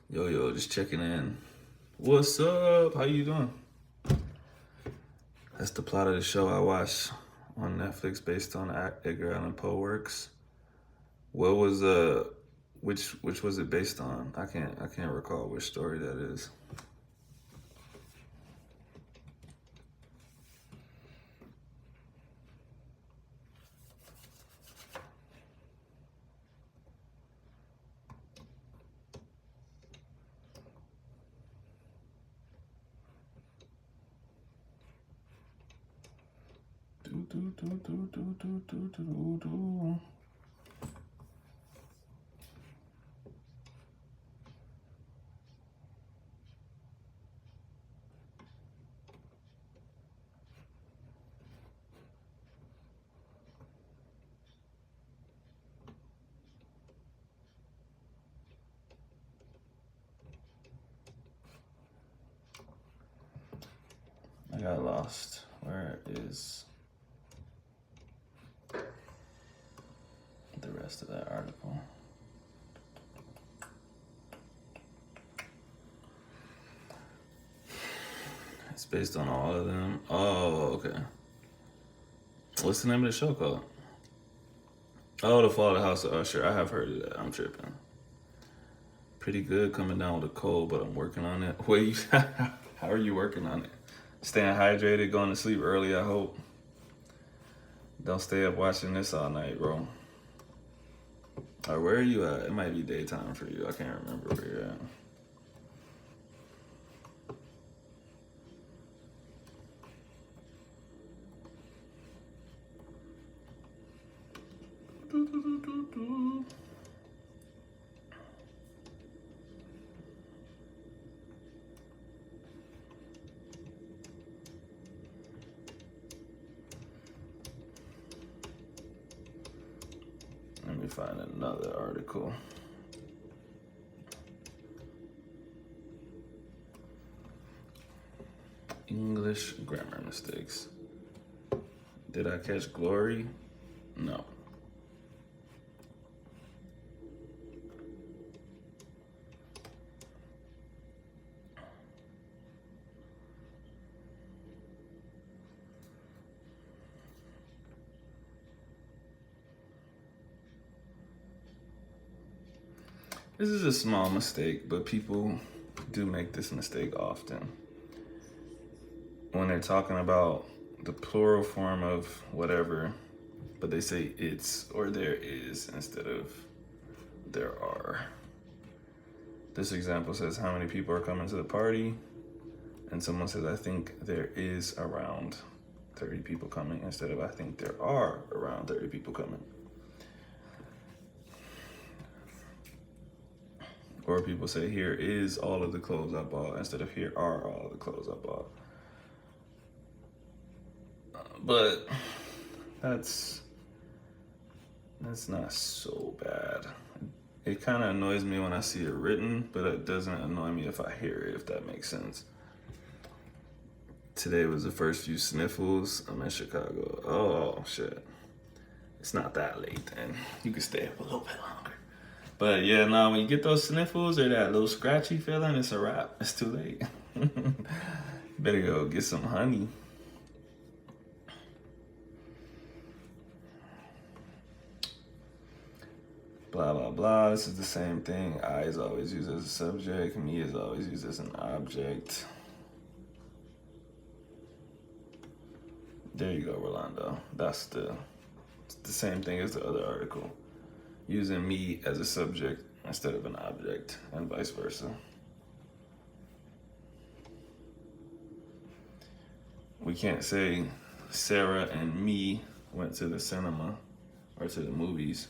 Speaker 1: Yo, just checking in. What's up? How you doing? That's the plot of the show I watched on Netflix based on Edgar Allan Poe works. What was which was it based on? I can't recall which story that is. I got lost. Where is the rest of that article? It's based on all of them. Oh, okay. What's the name of the show called? Oh, The Fall of the House of Usher. I have heard of that. I'm tripping. Pretty good coming down with a cold, but I'm working on it. Wait, how are you working on it? Staying hydrated, going to sleep early, I hope. Don't stay up watching this all night, bro. Or where are you at? It might be daytime for you. I can't remember where you're at. Let me find another article. English grammar mistakes. Did I catch glory? No. This is a small mistake, but people do make this mistake often. When they're talking about the plural form of whatever, but they say it's or there is instead of there are. This example says, how many people are coming to the party? And someone says, I think there is around 30 people coming, instead of I think there are around 30 people coming. Or people say, here is all of the clothes I bought, instead of here are all of the clothes I bought. But that's not so bad. It kind of annoys me when I see it written, but it doesn't annoy me if I hear it, if that makes sense. Today was the first few sniffles. I'm in Chicago. Oh, shit. It's not that late, then. You can stay up a little bit longer. But yeah, no, when you get those sniffles or that little scratchy feeling, it's a wrap. It's too late. Better go get some honey. Blah, blah, blah. This is the same thing. I is always used as a subject. Me is always used as an object. There you go, Rolando. It's the same thing as the other article. Using me as a subject instead of an object, and vice versa. We can't say Sarah and me went to the cinema or to the movies,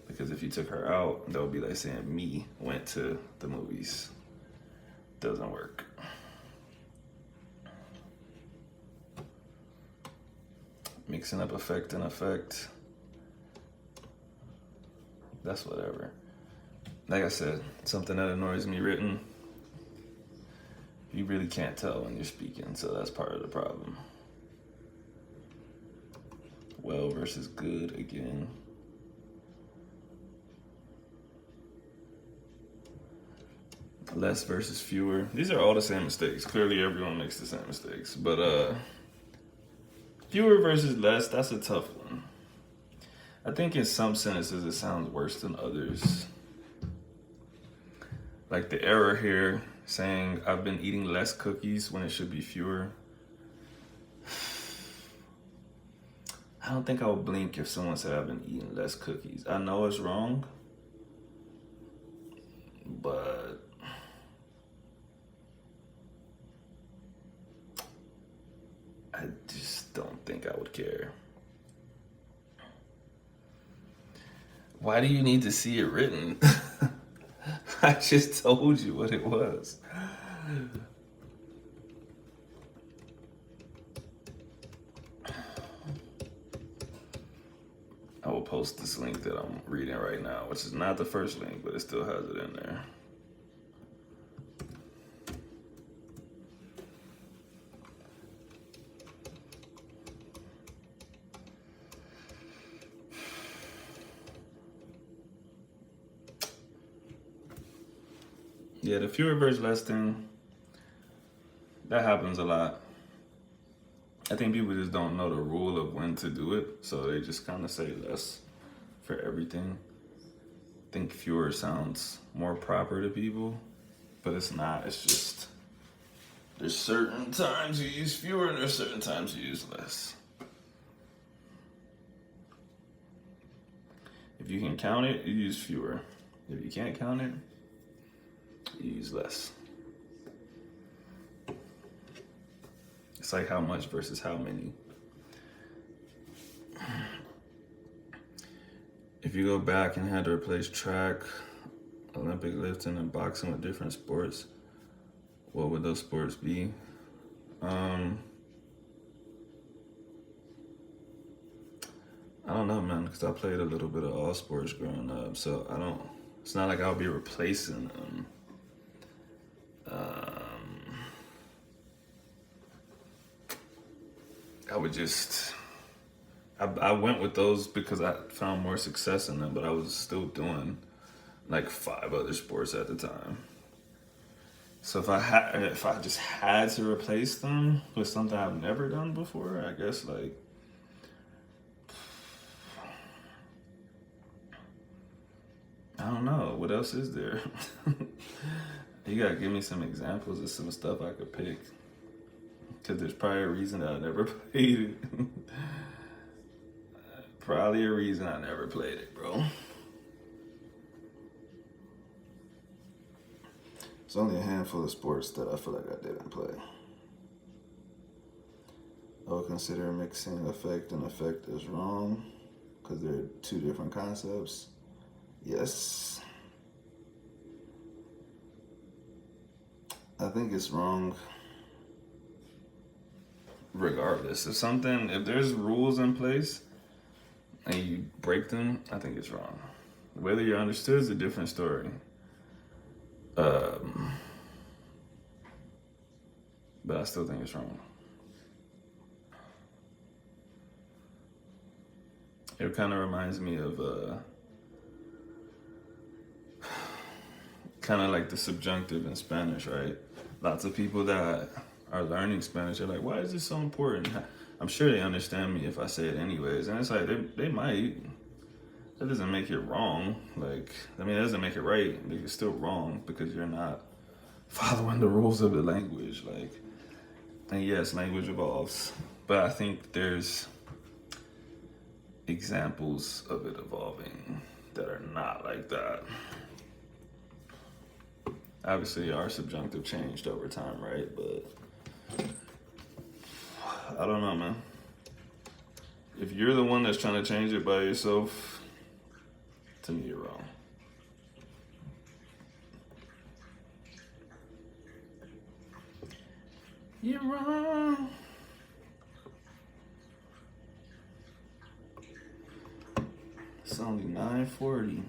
Speaker 1: because if you took her out, that would be like saying me went to the movies. Doesn't work. Mixing up effect and effect. That's whatever. Like I said, something that annoys me written, you really can't tell when you're speaking, so that's part of the problem. Well versus good again. Less versus fewer. These are all the same mistakes. Clearly everyone makes the same mistakes. But fewer versus less, that's a tough one. I think in some sentences it sounds worse than others. Like the error here saying I've been eating less cookies when it should be fewer. I don't think I would blink if someone said I've been eating less cookies. I know it's wrong, but I just don't think I would care. Why do you need to see it written? I just told you what it was. I will post this link that I'm reading right now, which is not the first link, but it still has it in there. Yeah, the fewer versus less thing, that happens a lot. I think people just don't know the rule of when to do it, so they just kind of say less for everything. I think fewer sounds more proper to people, but it's not. It's just there's certain times you use fewer and there's certain times you use less. If you can count it, you use fewer. If you can't count it, you use less. It's like how much versus how many. If you go back and had to replace track, Olympic lifting, and boxing with different sports, what would those sports be? I don't know, man, because I played a little bit of all sports growing up, so it's not like I'll be replacing them. I went with those because I found more success in them, but I was still doing like 5 other sports at the time. So if I just had to replace them with something I've never done before, I guess like I don't know. What else is there? You gotta give me some examples of some stuff I could pick. Because there's probably a reason that I never played it. Probably a reason I never played it, bro. There's only a handful of sports that I feel like I didn't play. I would consider mixing effect and effect as wrong because they're 2 different concepts. Yes. I think it's wrong regardless. If there's rules in place and you break them, I think it's wrong. Whether you're understood is a different story. But I still think it's wrong. It kind of reminds me of kind of like the subjunctive in Spanish, right? Lots of people that are learning Spanish are like, why is this so important? I'm sure they understand me if I say it anyways. And it's like, they might. That doesn't make it wrong. It doesn't make it right. It's still wrong because you're not following the rules of the language. And yes, language evolves. But I think there's examples of it evolving that are not like that. Obviously, our subjunctive changed over time, right? But I don't know, man. If you're the one that's trying to change it by yourself, to me, you're wrong. You're wrong. It's only 9:40.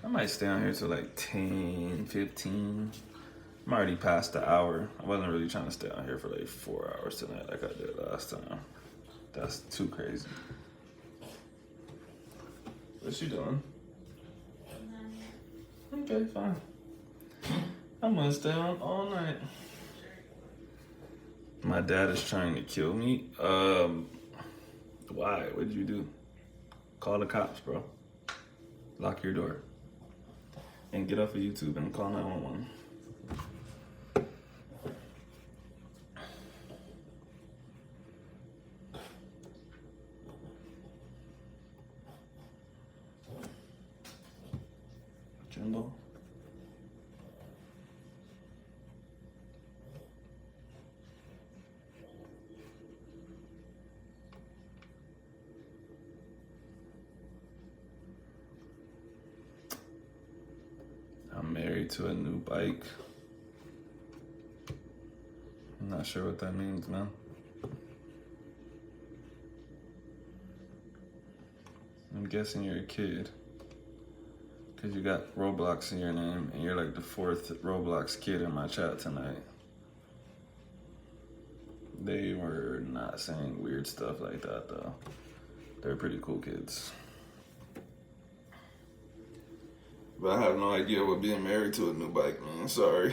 Speaker 1: I might stay on here till like 10, 15. I'm already past the hour. I wasn't really trying to stay on here for like 4 hours tonight like I did last time. That's too crazy. What you doing? Okay, fine. I'm gonna stay on all night. My dad is trying to kill me. Why? What'd you do? Call the cops, bro. Lock your door. And get off of YouTube and call 911. Jimbo. I'm married to a new bike. I'm not sure what that means, man. I'm guessing you're a kid. Because you got Roblox in your name, and you're like the 4th Roblox kid in my chat tonight. They were not saying weird stuff like that, though. They're pretty cool kids. But I have no idea what being married to a new bike means. Sorry.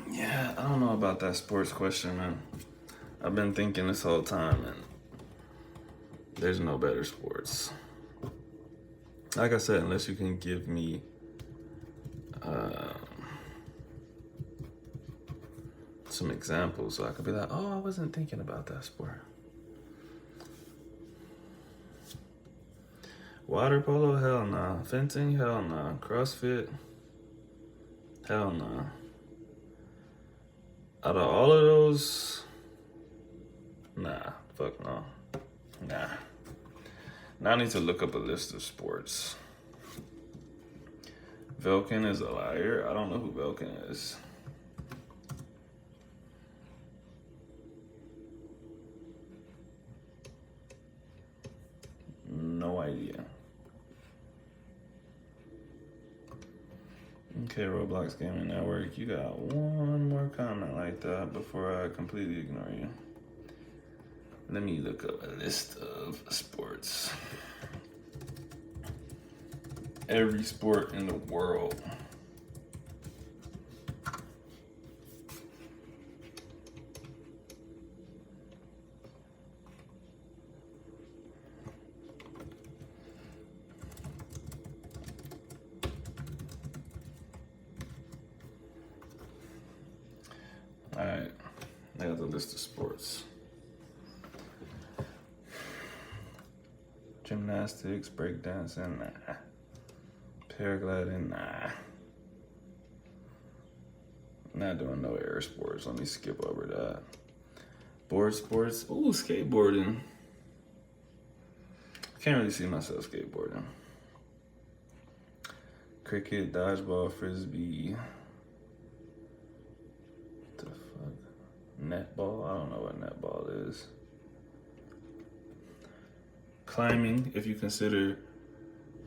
Speaker 1: Yeah, I don't know about that sports question, man. I've been thinking this whole time, and there's no better sports. Like I said, unless you can give me some examples so I could be like, oh, I wasn't thinking about that sport. Water polo, hell nah. Fencing, hell nah. CrossFit, hell nah. Out of all of those, nah, fuck no. Nah. Now I need to look up a list of sports. Velkin is a liar. I don't know who Velkin is. No idea. Okay, Roblox Gaming Network, you got one more comment like that before I completely ignore you. Let me look up a list of sports. Every sport in the world. All right, I got the list of sports. Gymnastics, breakdancing, nah. Paragliding, nah. Not doing no air sports. Let me skip over that. Board sports, ooh, skateboarding. Can't really see myself skateboarding. Cricket, dodgeball, frisbee. What the fuck? Netball? I don't know what netball is. Climbing, if you consider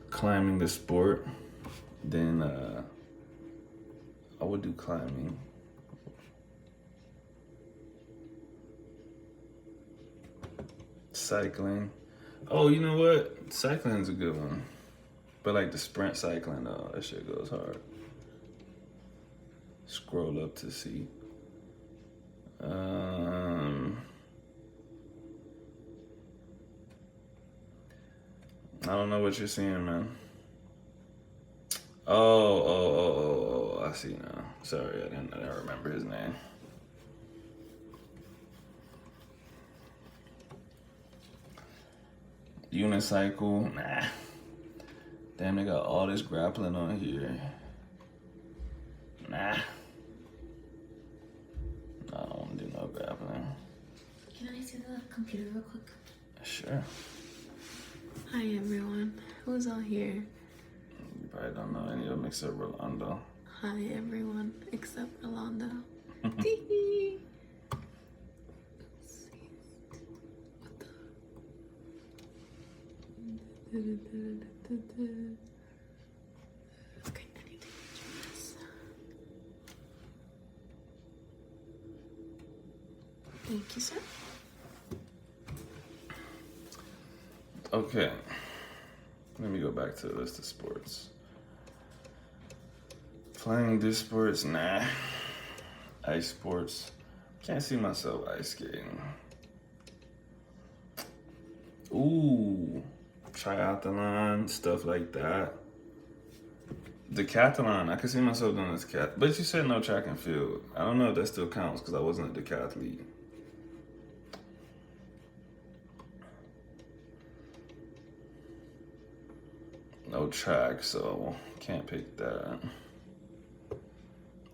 Speaker 1: climbing the sport, then I would do climbing. Cycling. Oh, you know what? Cycling's a good one. But like the sprint cycling, that shit goes hard. Scroll up to see. I don't know what you're seeing, man. Oh, I see now. Sorry, I didn't remember his name. Unicycle, nah. Damn, they got all this grappling on here. Nah. I don't want to do no grappling.
Speaker 4: Can I see the computer real quick?
Speaker 1: Sure.
Speaker 4: Hi everyone. Who's all here?
Speaker 1: You probably don't know any of them except Rolando.
Speaker 4: Hi everyone except Rolando. Tee-hee. Let's see. What the? Okay, I need to change this. Thank you, sir.
Speaker 1: Okay. Let me go back to the list of sports. Playing this sports, nah. Ice sports. Can't see myself ice skating. Ooh. Triathlon, stuff like that. Decathlon, I could see myself doing this cat. But you said no track and field. I don't know if that still counts because I wasn't a decathlete. No track, so can't pick that.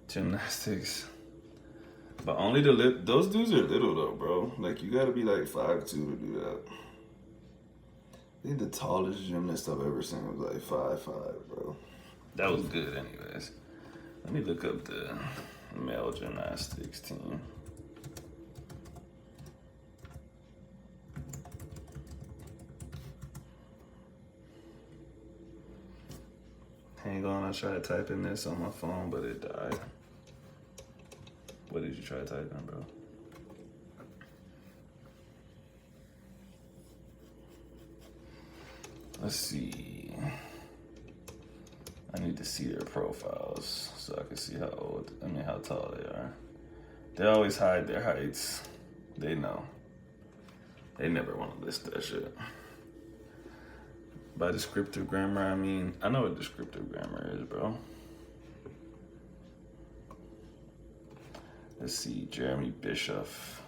Speaker 1: Gymnastics. But only those dudes are little though, bro. Like you gotta be like 5'2" to do that. I think the tallest gymnast I've ever seen was like 5'5", bro. That was good anyways. Let me look up the male gymnastics team. ain't gonna try typing this on my phone, but it died. What did you try typing, bro? Let's see. I need to see their profiles so I can see how tall they are. They always hide their heights. They know. They never want to list that shit. By descriptive grammar, I mean, I know what descriptive grammar is, bro. Let's see, Jeremy Bischoff.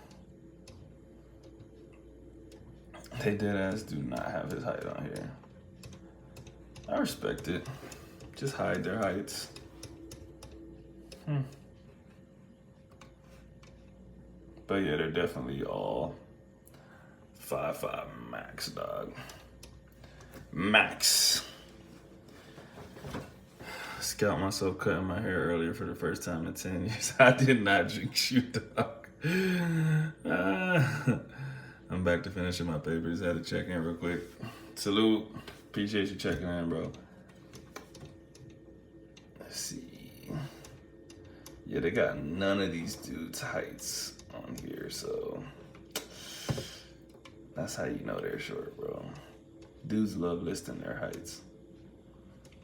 Speaker 1: They deadass do not have his height on here. I respect it. Just hide their heights. But yeah, they're definitely all 5'5" max, dog. Max. Scout myself cutting my hair earlier for the first time in 10 years. I did not jinx you, dog. I'm back to finishing my papers. Had to check in real quick. Salute. Appreciate you checking in, bro. Let's see. Yeah, they got none of these dudes' heights on here, so that's how you know they're short, bro. Dudes love listing their heights.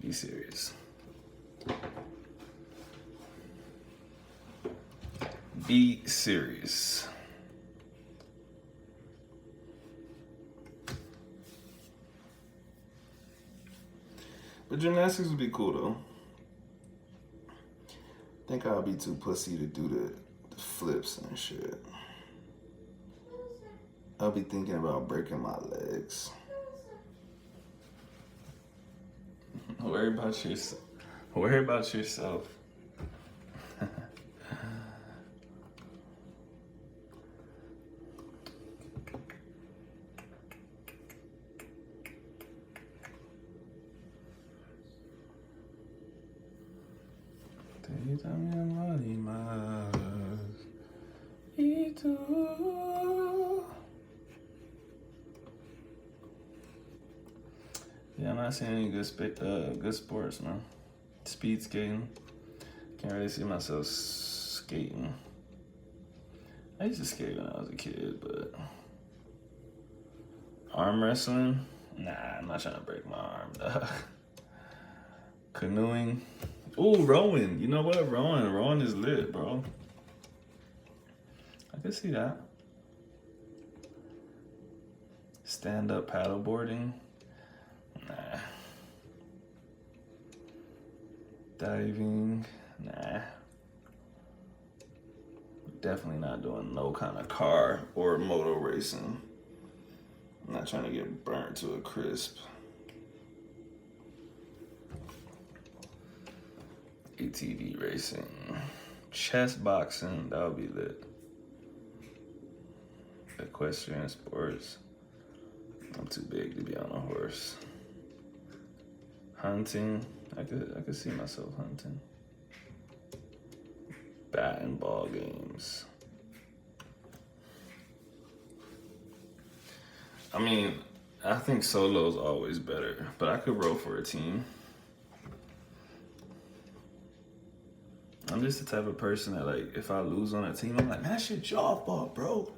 Speaker 1: Be serious. Be serious. But gymnastics would be cool though. I think I'll be too pussy to do the flips and shit. I'll be thinking about breaking my legs. Worry about yourself. Worry about yourself. Yeah, I'm not seeing any good sports, man. Speed skating. Can't really see myself skating. I used to skate when I was a kid, but arm wrestling? Nah, I'm not trying to break my arm, dog. Canoeing. Ooh, rowing. You know what? Rowing is lit, bro. I can see that. Stand-up paddleboarding. Nah. Diving. Nah. Definitely not doing no kind of car or moto racing. I'm not trying to get burnt to a crisp. ATV racing. Chess boxing, that would be lit. Equestrian sports. I'm too big to be on a horse. Hunting. I could see myself hunting. Bat and ball games. I mean, I think solo's always better, but I could roll for a team. I'm just the type of person that, like, if I lose on a team, I'm like, man, that shit y'all fault, bro.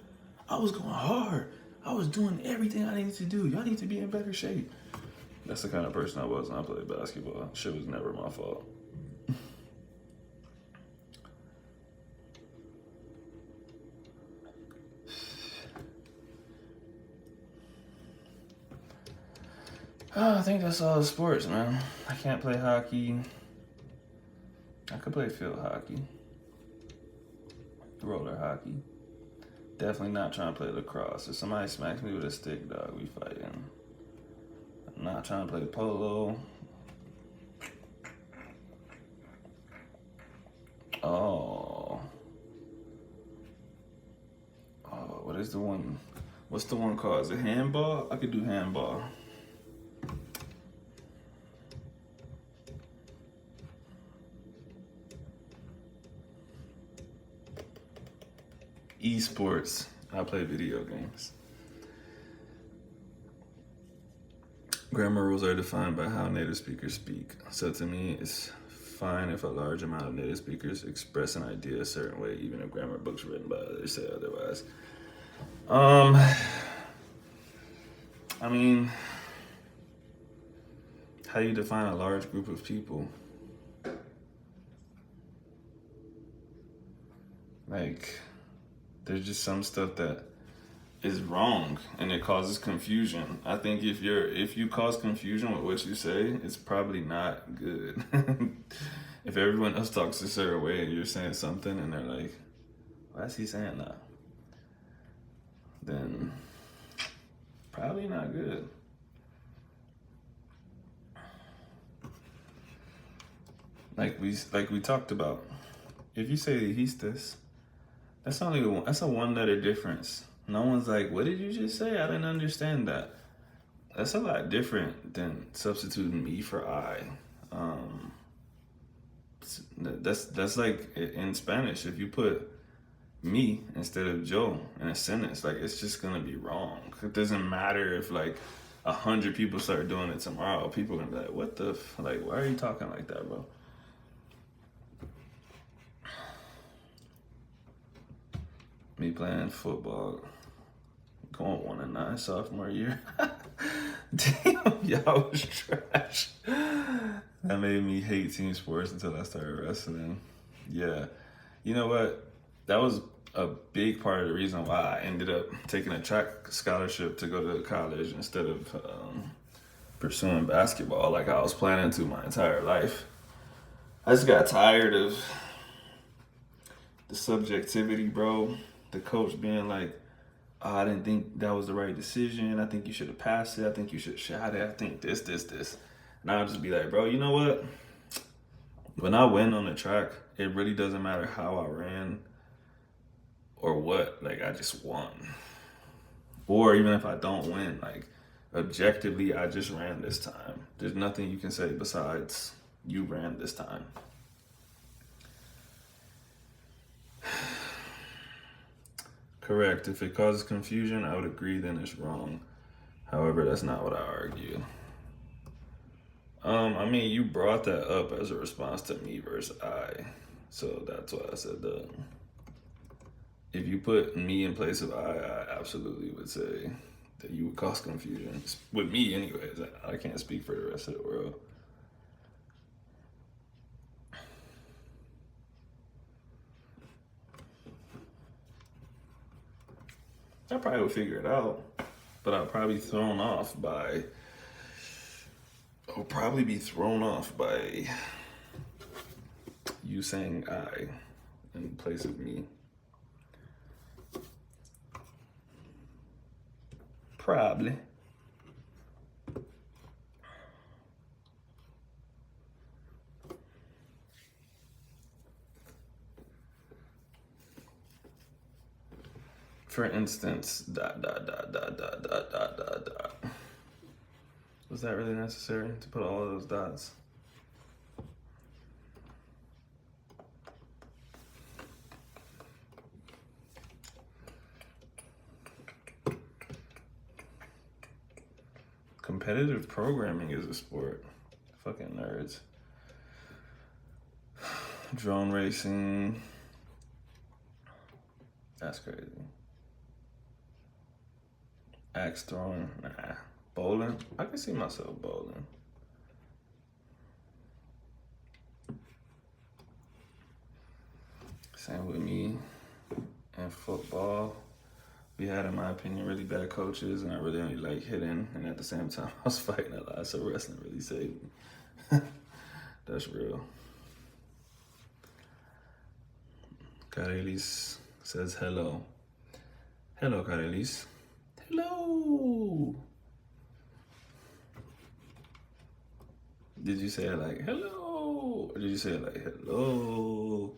Speaker 1: I was going hard. I was doing everything I needed to do. Y'all need to be in better shape. That's the kind of person I was when I played basketball. Shit was never my fault. I think that's all the sports, man. I can't play hockey. I could play field hockey. Roller hockey. Definitely not trying to play lacrosse. If somebody smacks me with a stick, dog, we fighting. I'm not trying to play polo. Oh, what is the one? What's the one called? Is it handball? I could do handball. Esports. I play video games. Grammar rules are defined by how native speakers speak. So to me, it's fine if a large amount of native speakers express an idea a certain way, even if grammar books written by others say otherwise. I mean, how do you define a large group of people? Like, there's just some stuff that is wrong and it causes confusion. I think if you cause confusion with what you say, it's probably not good. If everyone else talks a certain way and you're saying something and they're like, why is he saying that? Then probably not good. Like we talked about, if you say dijistes, that's a one letter difference. No one's like, what did you just say? I didn't understand that. That's a lot different than substituting me for I. That's like in Spanish, if you put me instead of Joe in a sentence, like it's just gonna be wrong. It doesn't matter if like 100 people start doing it tomorrow. People are gonna be like, what the like, why are you talking like that, bro? Me playing football, going 1-9 sophomore year. Damn, y'all was trash. That made me hate team sports until I started wrestling. Yeah, you know what? That was a big part of the reason why I ended up taking a track scholarship to go to college instead of pursuing basketball like I was planning to my entire life. I just got tired of the subjectivity, bro. The coach being like, oh, I didn't think that was the right decision. I think you should have passed it. I think you should have shot it. I think this. And I'll just be like, bro, you know what? When I win on the track, it really doesn't matter how I ran or what. Like, I just won. Or even if I don't win, like, objectively, I just ran this time. There's nothing you can say besides you ran this time. Correct. If it causes confusion, I would agree, then it's wrong. However, that's not what I argue. I mean, you brought that up as a response to me versus I. So that's why I said that. If you put me in place of I absolutely would say that you would cause confusion. With me, anyways. I can't speak for the rest of the world. I probably would figure it out, but I'll probably be thrown off by. I'll probably be thrown off by you saying I in place of me. Probably. For instance, ... Was that really necessary to put all of those dots? Competitive programming is a sport. Fucking nerds. Drone racing. That's crazy. Axe throwing. Nah. Bowling. I can see myself bowling. Same with me. And football. We had, in my opinion, really bad coaches, and I really only like hitting. And at the same time, I was fighting a lot, so wrestling really saved me. That's real. Carelis says hello. Hello, Carelis. Hello. Did you say it like hello? Or did you say it like hello?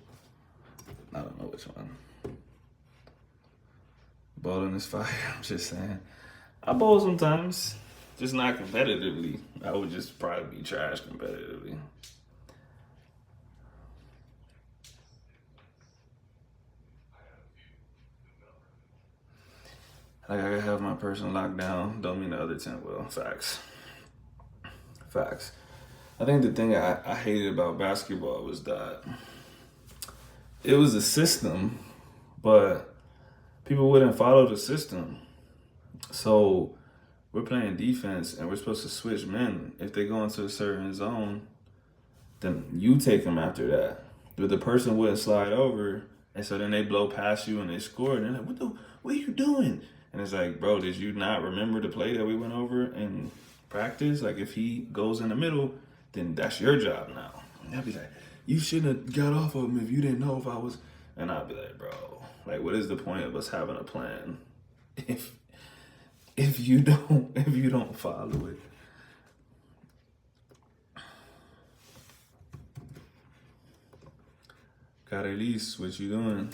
Speaker 1: I don't know which one. Bowling is fire. I'm just saying. I bowl sometimes, just not competitively. I would just probably be trash competitively. Like I have my person locked down, don't mean the other 10 will. Facts. facts. I think the thing I hated about basketball was that it was a system, but people wouldn't follow the system. So we're playing defense and we're supposed to switch men. If they go into a certain zone, then you take them after that. But the person wouldn't slide over, and so then they blow past you and they score. And they're like, what are you doing? And it's like, bro, did you not remember the play that we went over in practice? Like, if he goes in the middle, then that's your job now. And they'll be like, you shouldn't have got off of him if you didn't know if I was. And I'll be like, bro, like, what is the point of us having a plan if you don't follow it? Carelise, what you doing?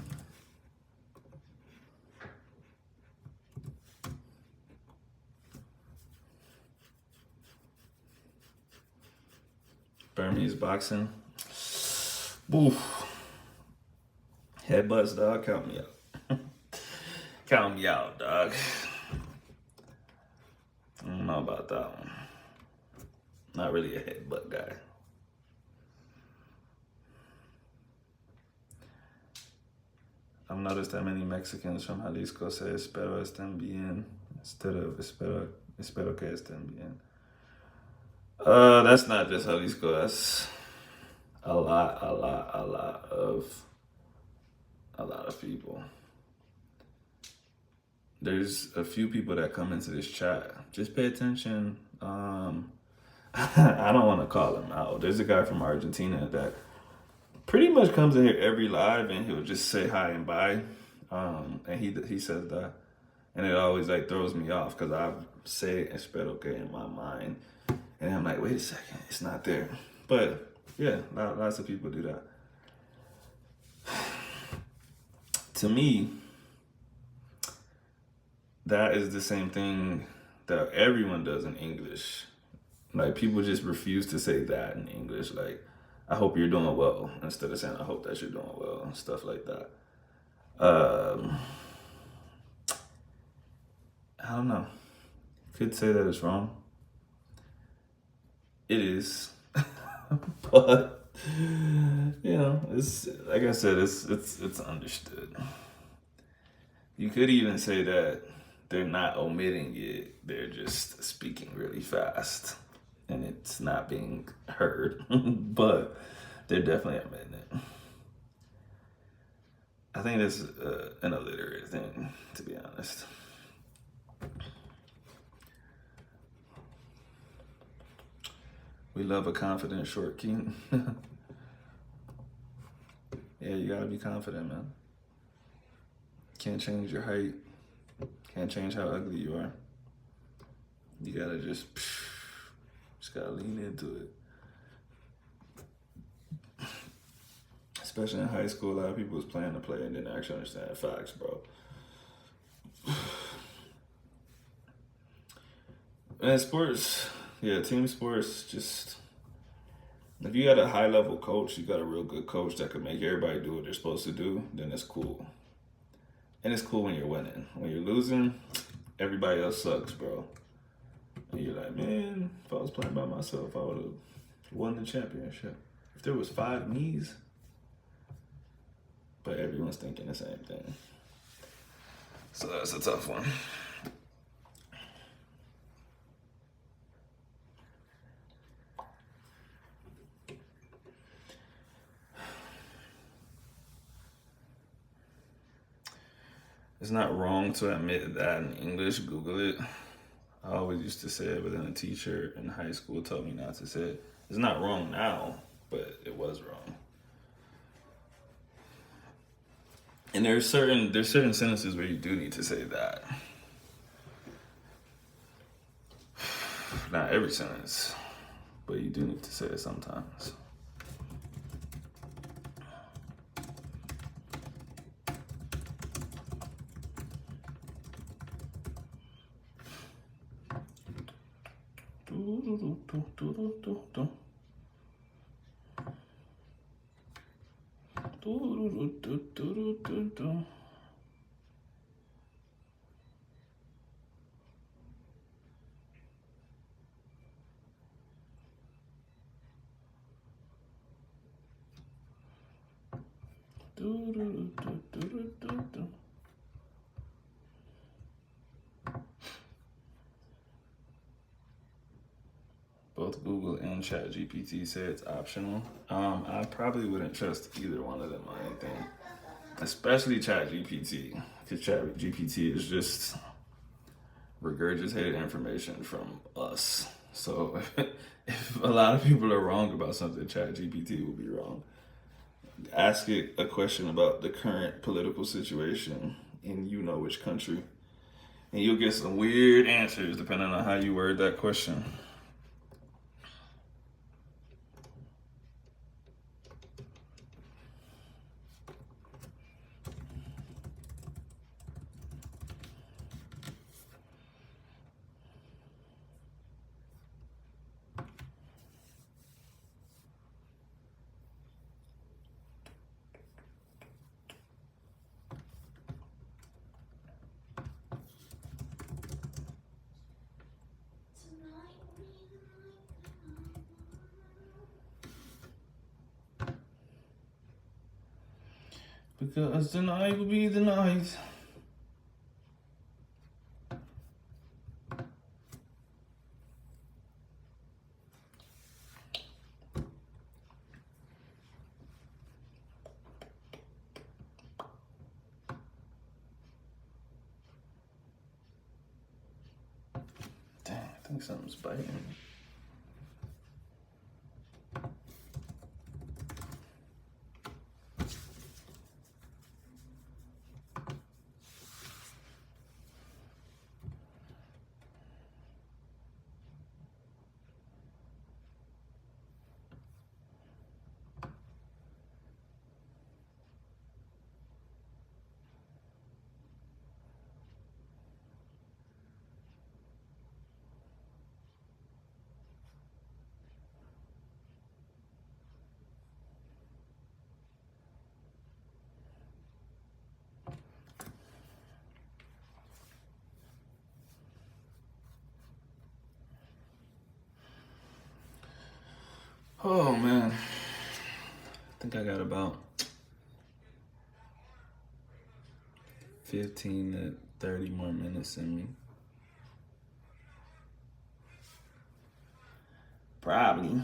Speaker 1: Burmese boxing. Oof. Headbutts, dog. Count me out. Count me out, dog. I don't know about that one. Not really a headbutt guy. I've noticed that many Mexicans from Jalisco say espero estén bien instead of espero que estén bien. That's not just Jalisco. That's a lot of people. There's a few people that come into this chat. Just pay attention. I don't want to call him out. There's a guy from Argentina that pretty much comes in here every live and he'll just say hi and bye. And he says that. And it always like throws me off because I say espero que in my mind. And I'm like, wait a second, it's not there. But yeah, lots of people do that. To me, that is the same thing that everyone does in English. Like, people just refuse to say that in English. Like, I hope you're doing well, instead of saying I hope that you're doing well, and stuff like that. I don't know. Could say that it's wrong. It is. But, you know, it's like I said, it's understood. You could even say that they're not omitting it, they're just speaking really fast and it's not being heard. But they're definitely omitting it. I think that's an illiterate thing, to be honest. We love a confident short king. Yeah, you gotta be confident, man. Can't change your height. Can't change how ugly you are. You gotta just gotta lean into it. Especially in high school, a lot of people was playing the play and didn't actually understand facts, bro. And sports, yeah, team sports, just, if you got a high level coach, you got a real good coach that can make everybody do what they're supposed to do, then it's cool. And it's cool when you're winning. When you're losing, everybody else sucks, bro. And you're like, man, if I was playing by myself, I would have won the championship. If there was 5 me's, but everyone's thinking the same thing. So that's a tough one. It's not wrong to admit that in English. Google it. I always used to say it, but then a teacher in high school told me not to say it. It's not wrong now, but it was wrong. And there's certain sentences where you do need to say that. Not every sentence, but you do need to say it sometimes. Both Google and ChatGPT say it's optional. I probably wouldn't trust either one of them on anything, especially ChatGPT, because ChatGPT is just regurgitated information from us. So if a lot of people are wrong about something, ChatGPT will be wrong. Ask it a question about the current political situation in you know which country, and you'll get some weird answers depending on how you word that question. Because tonight will be the night. Dang, I think something's biting me. Oh man, I think I got about 15 to 30 more minutes in me. Probably.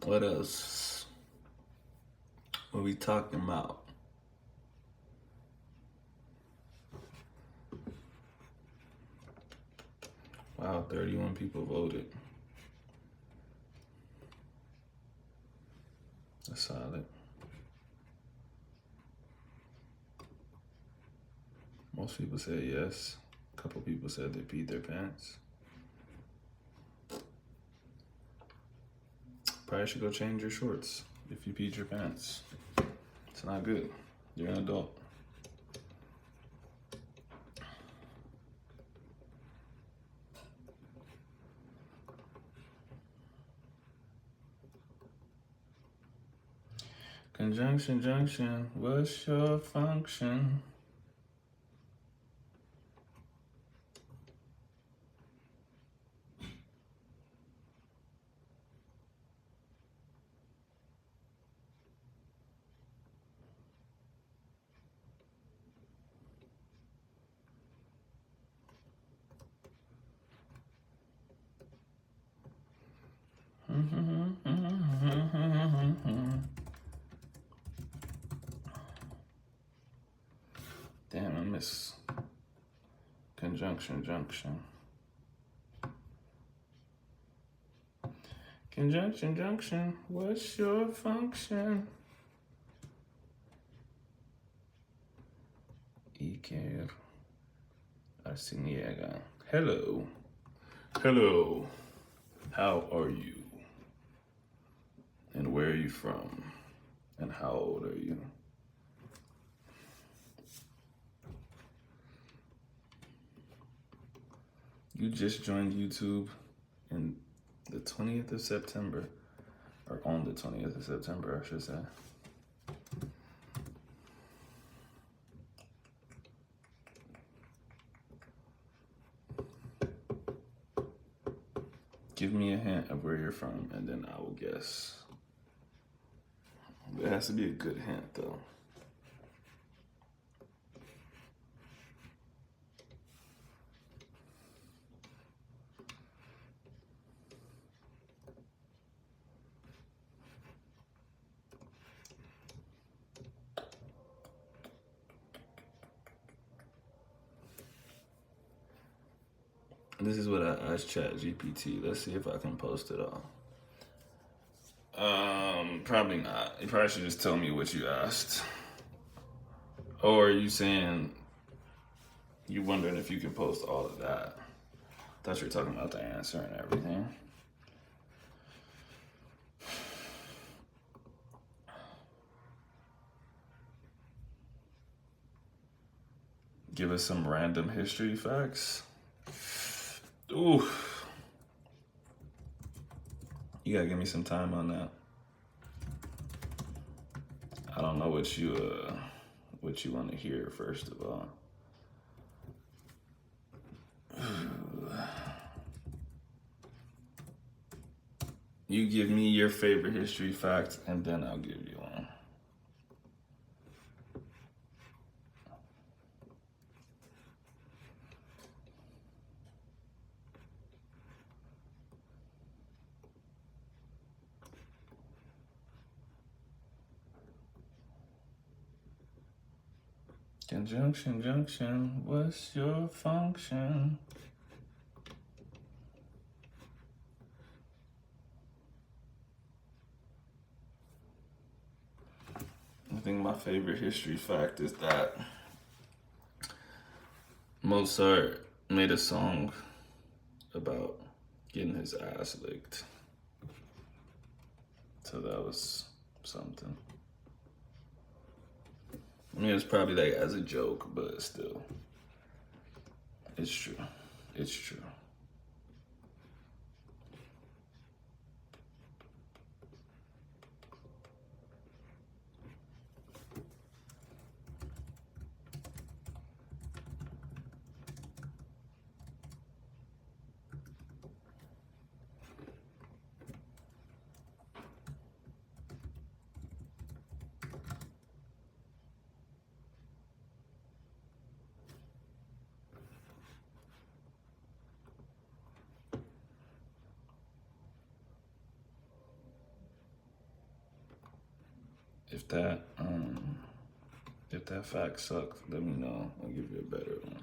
Speaker 1: What else? What we talking about? Wow, 31 people voted. That's solid. Most people said yes. A couple people said they peed their pants. Probably should go change your shorts if you peed your pants. It's not good. You're an adult. Conjunction, junction, what's your function? Damn, I miss conjunction, junction. Conjunction, junction, what's your function? Iker Arciniega. Hello. Hello. How are you? And where are you from? And how old are you? You just joined YouTube in the 20th of September, or on the 20th of September, I should say. Give me a hint of where you're from, and then I will guess. It has to be a good hint, though. This is what I asked ChatGPT. Let's see if I can post it all. Probably not. You probably should just tell me what you asked. Or are you saying you wondering if you can post all of that? I thought you were talking about the answer and everything. Give us some random history facts. Ooh. You gotta give me some time on that. I don't know what you want to hear first of all. You give me your favorite history fact, and then I'll give you one. Conjunction, junction, what's your function? I think my favorite history fact is that Mozart made a song about getting his ass licked. So that was something. I mean, it's probably like as a joke, but still, it's true. It's true. If that fact sucks, let me know. I'll give you a better one.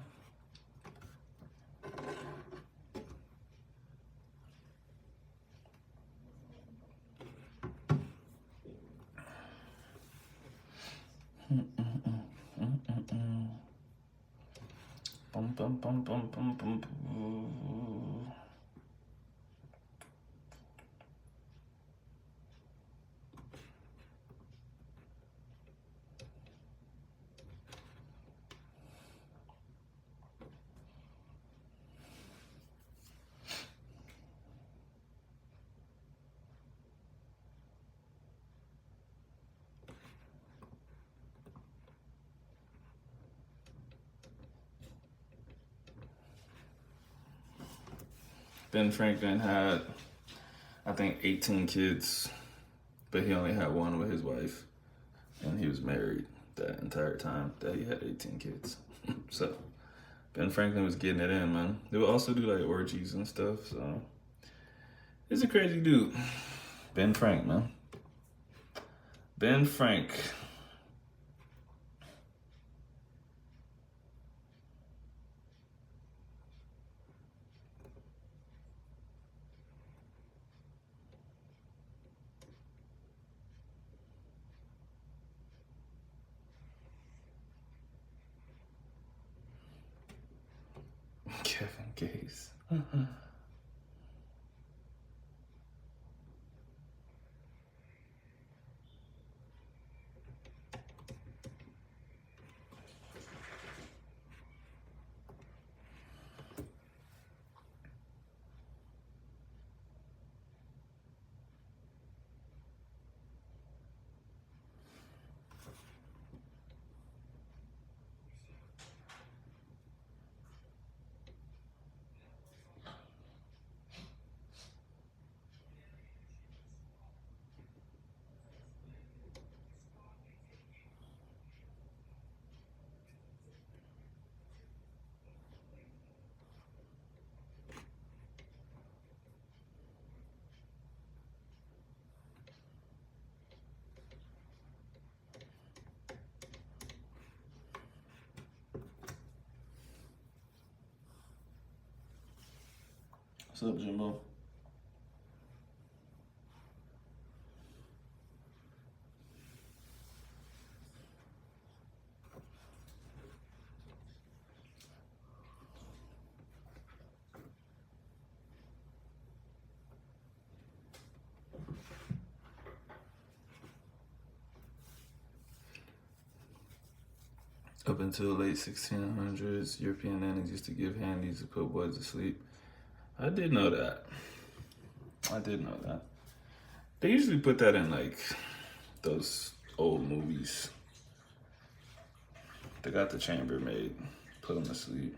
Speaker 1: Bum, bum, bum, bum, bum, bum, bum. Ben Franklin had, I think, 18 kids, but he only had one with his wife, and he was married that entire time that he had 18 kids. So Ben Franklin was getting it in, man. They would also do like orgies and stuff, so he's a crazy dude. Ben Frank, man. Ben Frank. Kevin Gates. What's up, Jimbo? Up until late 1600s, European nannies used to give handies to put boys to sleep. I did know that. I did know that. They usually put that in like those old movies. They got the chambermaid, put them to sleep.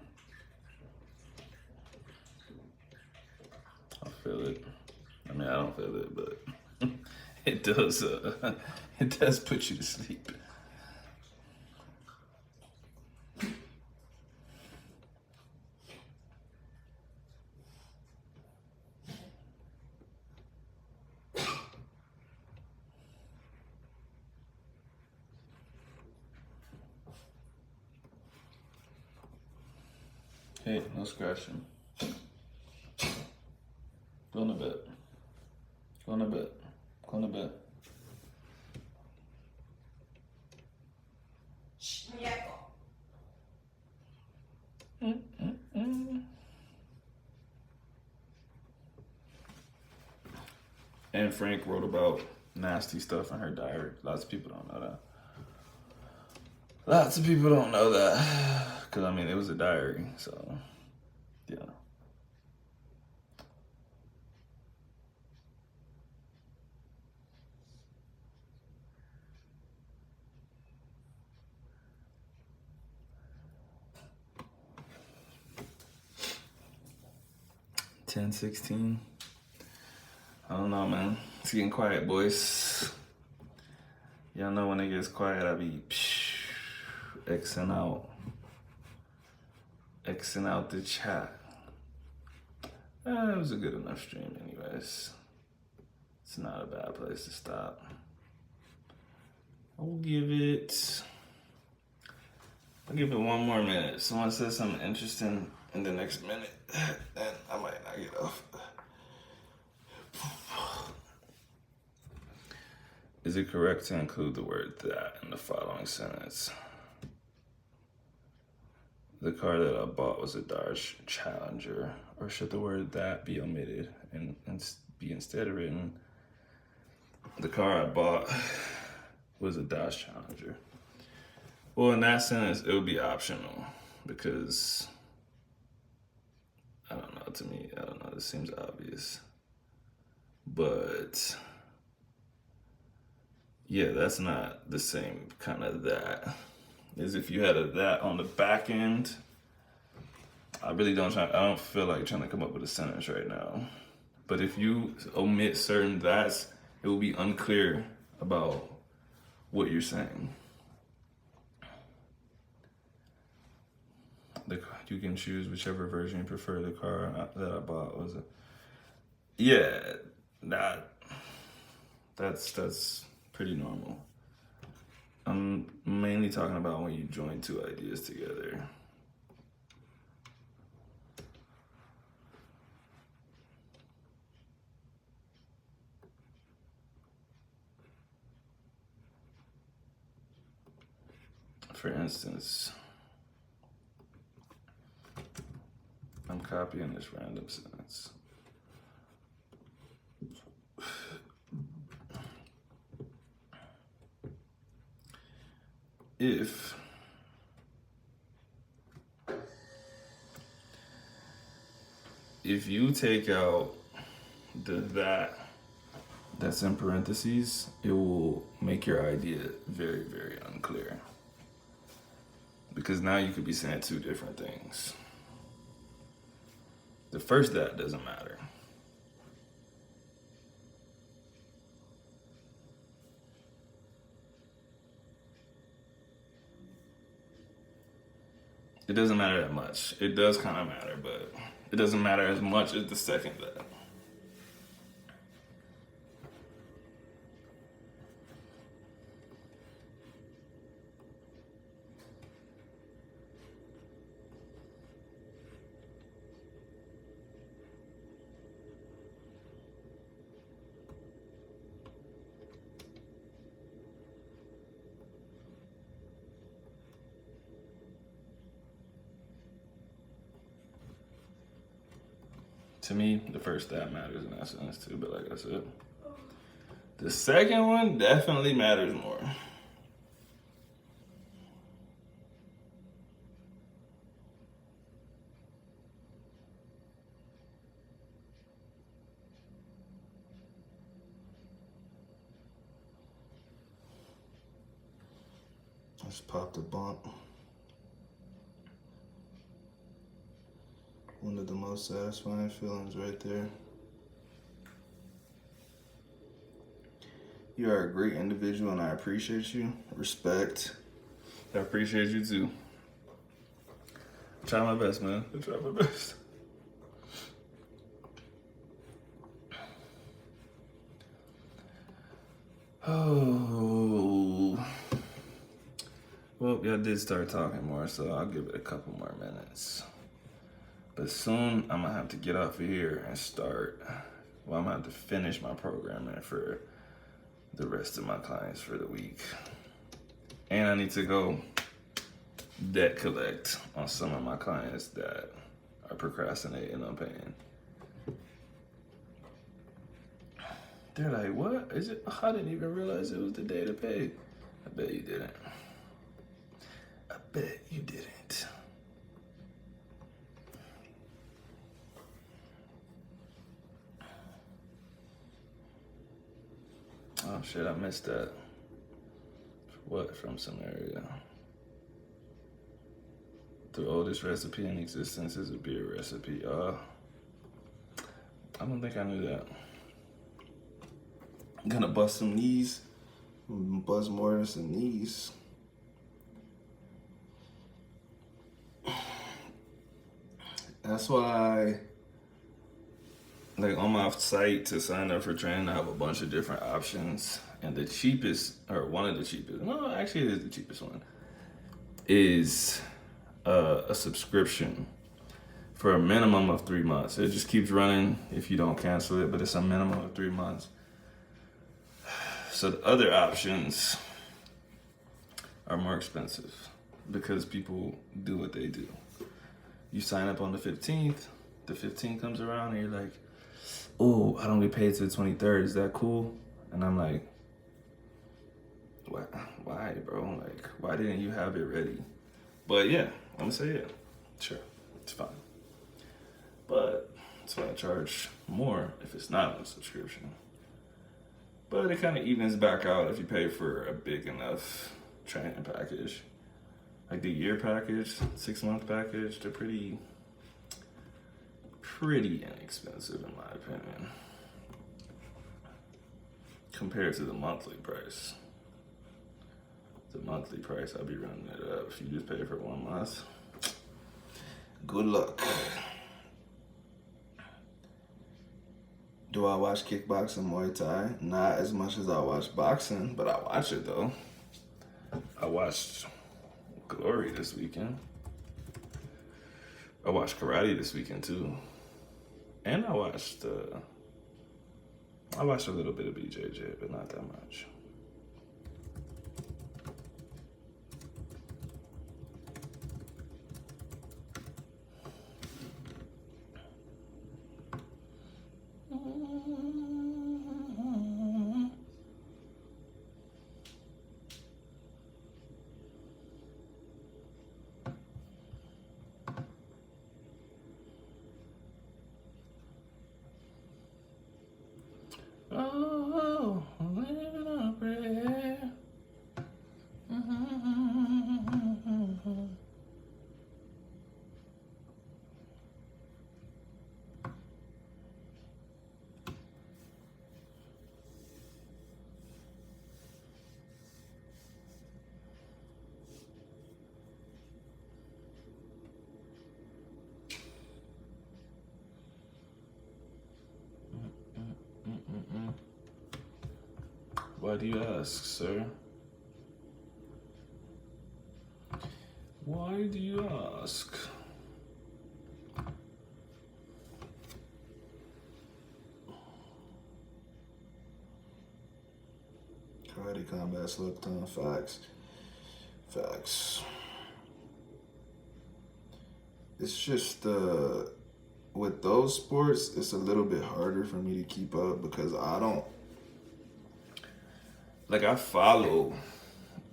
Speaker 1: I feel it. I mean, I don't feel it, but it does. It does put you to sleep. Hey, no scratching. Go on the bed. Go on the bed. Go on the bed. And Frank wrote about nasty stuff in her diary. Lots of people don't know that. Lots of people don't know that. Because, I mean, it was a diary, so, yeah. $10.16. I don't know, man. It's getting quiet, boys. Y'all know when it gets quiet, I be Xing out. Xing out the chat. It was a good enough stream anyways. It's not a bad place to stop. I'll give it one more minute. Someone says something interesting in the next minute, then I might not get off. Is it correct to include the word "that" in the following sentence? The car that I bought was a Dodge Challenger. Or should the word "that" be omitted and be instead written, the car I bought was a Dodge Challenger? Well, in that sentence, it would be optional because, I don't know, to me, I don't know, this seems obvious. But, yeah, that's not the same kind of that as if you had a that on the back end. I don't feel like trying to come up with a sentence right now. But if you omit certain that's, it will be unclear about what you're saying. You can choose whichever version you prefer. The car that I bought was that's pretty normal. I'm mainly talking about when you join two ideas together. For instance, I'm copying this random sentence. If you take out the that's in parentheses, it will make your idea very, very unclear. Because now you could be saying two different things. The first that doesn't matter. It doesn't matter that much. It does kind of matter, but it doesn't matter as much as the second that. To me, the first stat matters in that sense too, but like I said, the second one definitely matters more. Just popped a bump. One of the most satisfying feelings right there. You are a great individual and I appreciate you. Respect. I appreciate you too. Try my best, man. I try my best. Oh. Well, y'all did start talking more, so I'll give it a couple more minutes. But soon, I'm gonna have to get off of here and start. Well, I'm gonna have to finish my programming for the rest of my clients for the week. And I need to go debt collect on some of my clients that are procrastinating on paying. They're like, what? Is it? I didn't even realize it was the day to pay. I bet you didn't. I bet you didn't. Oh shit, I missed that. What, from some area? The oldest recipe in existence is a beer recipe. I don't think I knew that. I'm gonna bust some knees. Bust more than some knees. That's why, like, on my site to sign up for training, I have a bunch of different options. And the cheapest, or one of the cheapest, no, actually it is the cheapest one, is a subscription for a minimum of 3 months. It just keeps running if you don't cancel it, but it's a minimum of 3 months. So the other options are more expensive because people do what they do. You sign up on the 15th, the 15th comes around and you're like, oh, I don't get paid till the 23rd, is that cool? And I'm like, why, bro? Like, why didn't you have it ready? But yeah, I'm gonna say yeah, sure, it's fine. But that's why I charge more if it's not on a subscription. But it kind of evens back out if you pay for a big enough training package. Like the year package, 6-month package, they're pretty inexpensive in my opinion. Compared to the monthly price. The monthly price, I'll be running it up. If you just pay for 1 month, good luck. Do I watch kickboxing, Muay Thai? Not as much as I watch boxing, but I watch it though. I watched Glory this weekend. I watched karate this weekend too. And I watched a little bit of BJJ, but not that much. Oh, living on a prayer. Why do you ask, sir? Why do you ask? Karate combat slipped on facts. Facts. It's just with those sports, it's a little bit harder for me to keep up because I don't like I follow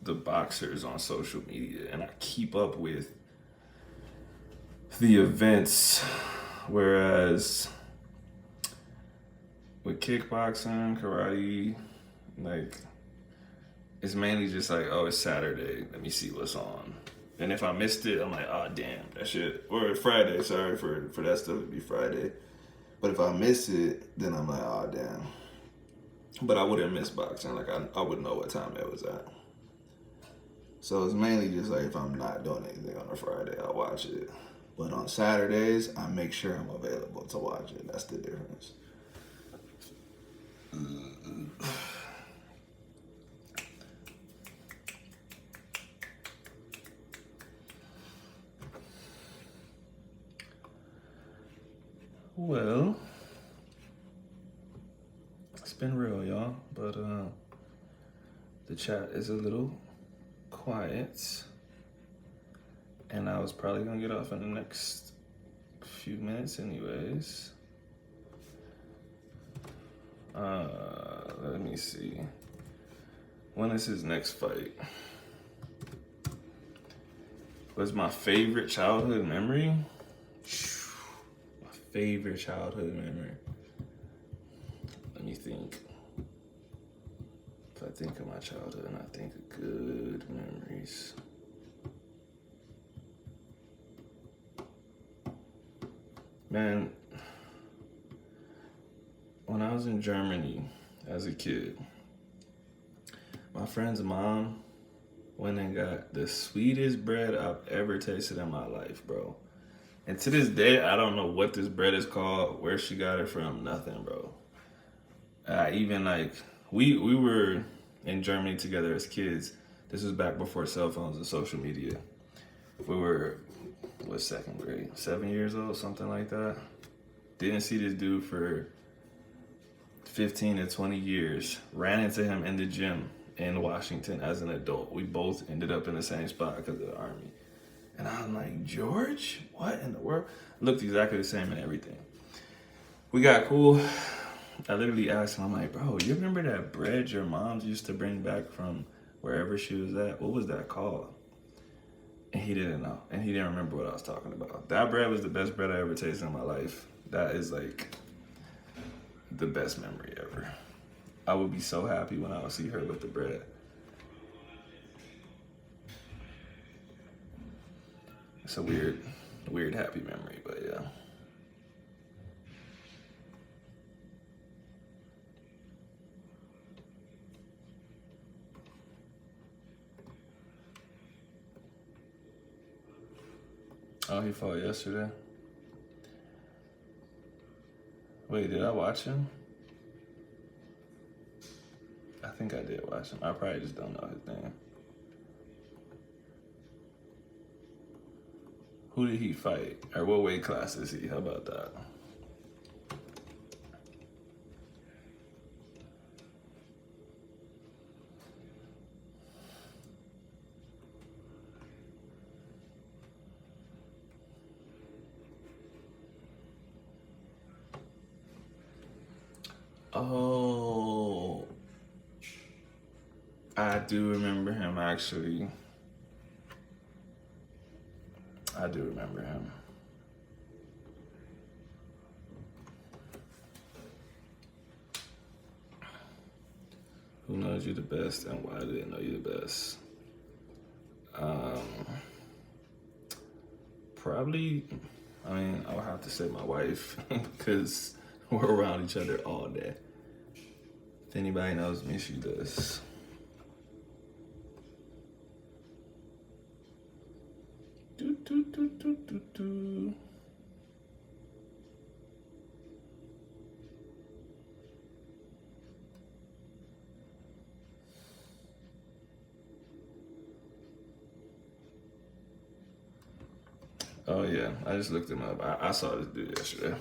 Speaker 1: the boxers on social media and I keep up with the events, whereas with kickboxing, karate, like it's mainly just like, oh, it's Saturday, let me see what's on. And if I missed it, I'm like, oh damn, that shit. Or Friday, sorry for that stuff to be Friday. But if I miss it, then I'm like, oh damn. But I wouldn't miss boxing. Like I would know what time it was at. So it's mainly just like if I'm not doing anything on a Friday, I'll watch it. But on Saturdays, I make sure I'm available to watch it. That's the difference. Well, it's been real, y'all. But the chat is a little quiet. And I was probably gonna get off in the next few minutes anyways. Let me see. When is his next fight? What's my favorite childhood memory? My favorite childhood memory. Let me think. If I think of my childhood and I think of good memories. Man, when I was in Germany as a kid, my friend's mom went and got the sweetest bread I've ever tasted in my life, bro. And to this day, I don't know what this bread is called, where she got it from, nothing, bro. Even like, we were in Germany together as kids. This was back before cell phones and social media. We were, what, second grade? 7 years old, something like that. Didn't see this dude for 15 to 20 years. Ran into him in the gym in Washington as an adult. We both ended up in the same spot because of the army. And I'm like, George, what in the world? Looked exactly the same and everything. We got cool. I literally asked him, I'm like, bro, you remember that bread your mom used to bring back from wherever she was at? What was that called? And he didn't know. And he didn't remember what I was talking about. That bread was the best bread I ever tasted in my life. That is like the best memory ever. I would be so happy when I would see her with the bread. It's a weird happy memory, but yeah. Oh, he fought yesterday? Wait, did I watch him? I think I did watch him. I probably just don't know his name. Who did he fight? Or what weight class is he? How about that? Oh, I do remember him actually. I do remember him. Who knows you the best and why did they know you the best? Probably, I mean, I would have to say my wife because we're around each other all day. If anybody knows me, she does. Do, do, do, do, do, do. Oh yeah, I just looked him up. I saw this dude yesterday.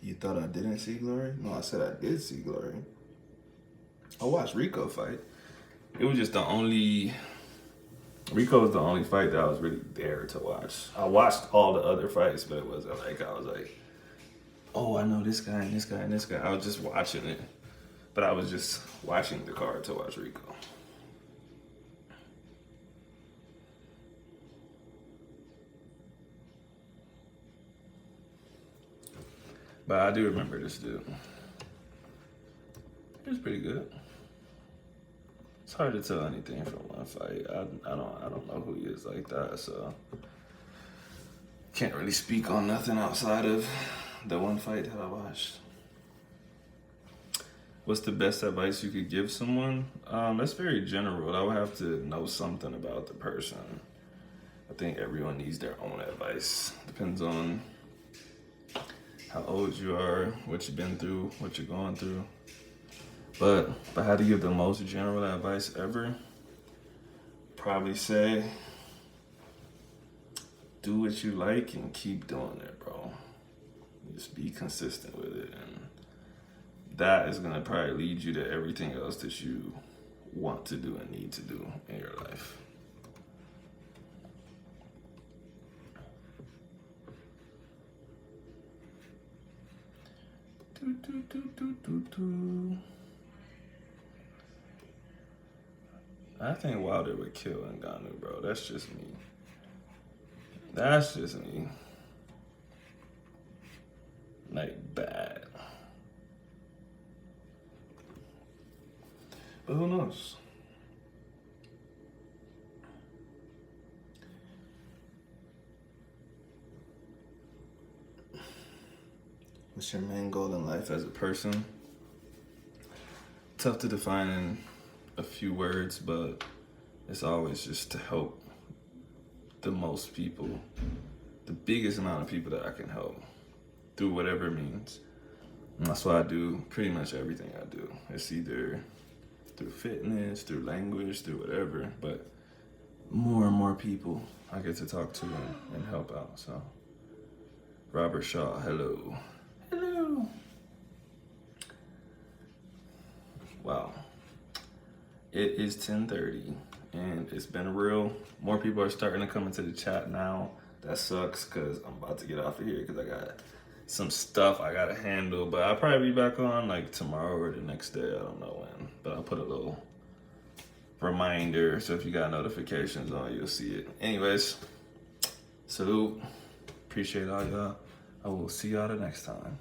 Speaker 1: You thought I didn't see Glory? No, I said I did see Glory. I watched Rico fight. It was just the only... Rico was the only fight that I was really there to watch. I watched all the other fights, but it wasn't like I was like, oh, I know this guy and this guy and this guy. I was just watching it. But I was just watching the card to watch Rico. But I do remember this dude. He was pretty good. It's hard to tell anything from one fight. I don't know who he is like that, so can't really speak on nothing outside of the one fight that I watched. What's the best advice you could give someone? That's very general. I would have to know something about the person. I think everyone needs their own advice. Depends on how old you are, what you've been through, what you're going through. But if I had to give the most general advice ever, probably say, do what you like and keep doing it, bro. Just be consistent with it. And that is gonna probably lead you to everything else that you want to do and need to do in your life. I think Wilder would kill Ngannou, bro. That's just me. That's just me. Like, bad. But who knows? What's your main goal in life as a person? Tough to define in a few words, but it's always just to help the most people, the biggest amount of people that I can help through whatever means. And that's why I do pretty much everything I do. It's either through fitness, through language, through whatever, but more and more people I get to talk to and help out. So, Robert Shaw, hello. Hello. Wow. It is 10:30 and it's been real. More people are starting to come into the chat now. That sucks because I'm about to get off of here because I got some stuff I gotta handle. But I'll probably be back on like tomorrow or the next day. I don't know when. But I'll put a little reminder so if you got notifications on, you'll see it. Anyways, salute. Appreciate all y'all. I will see y'all the next time.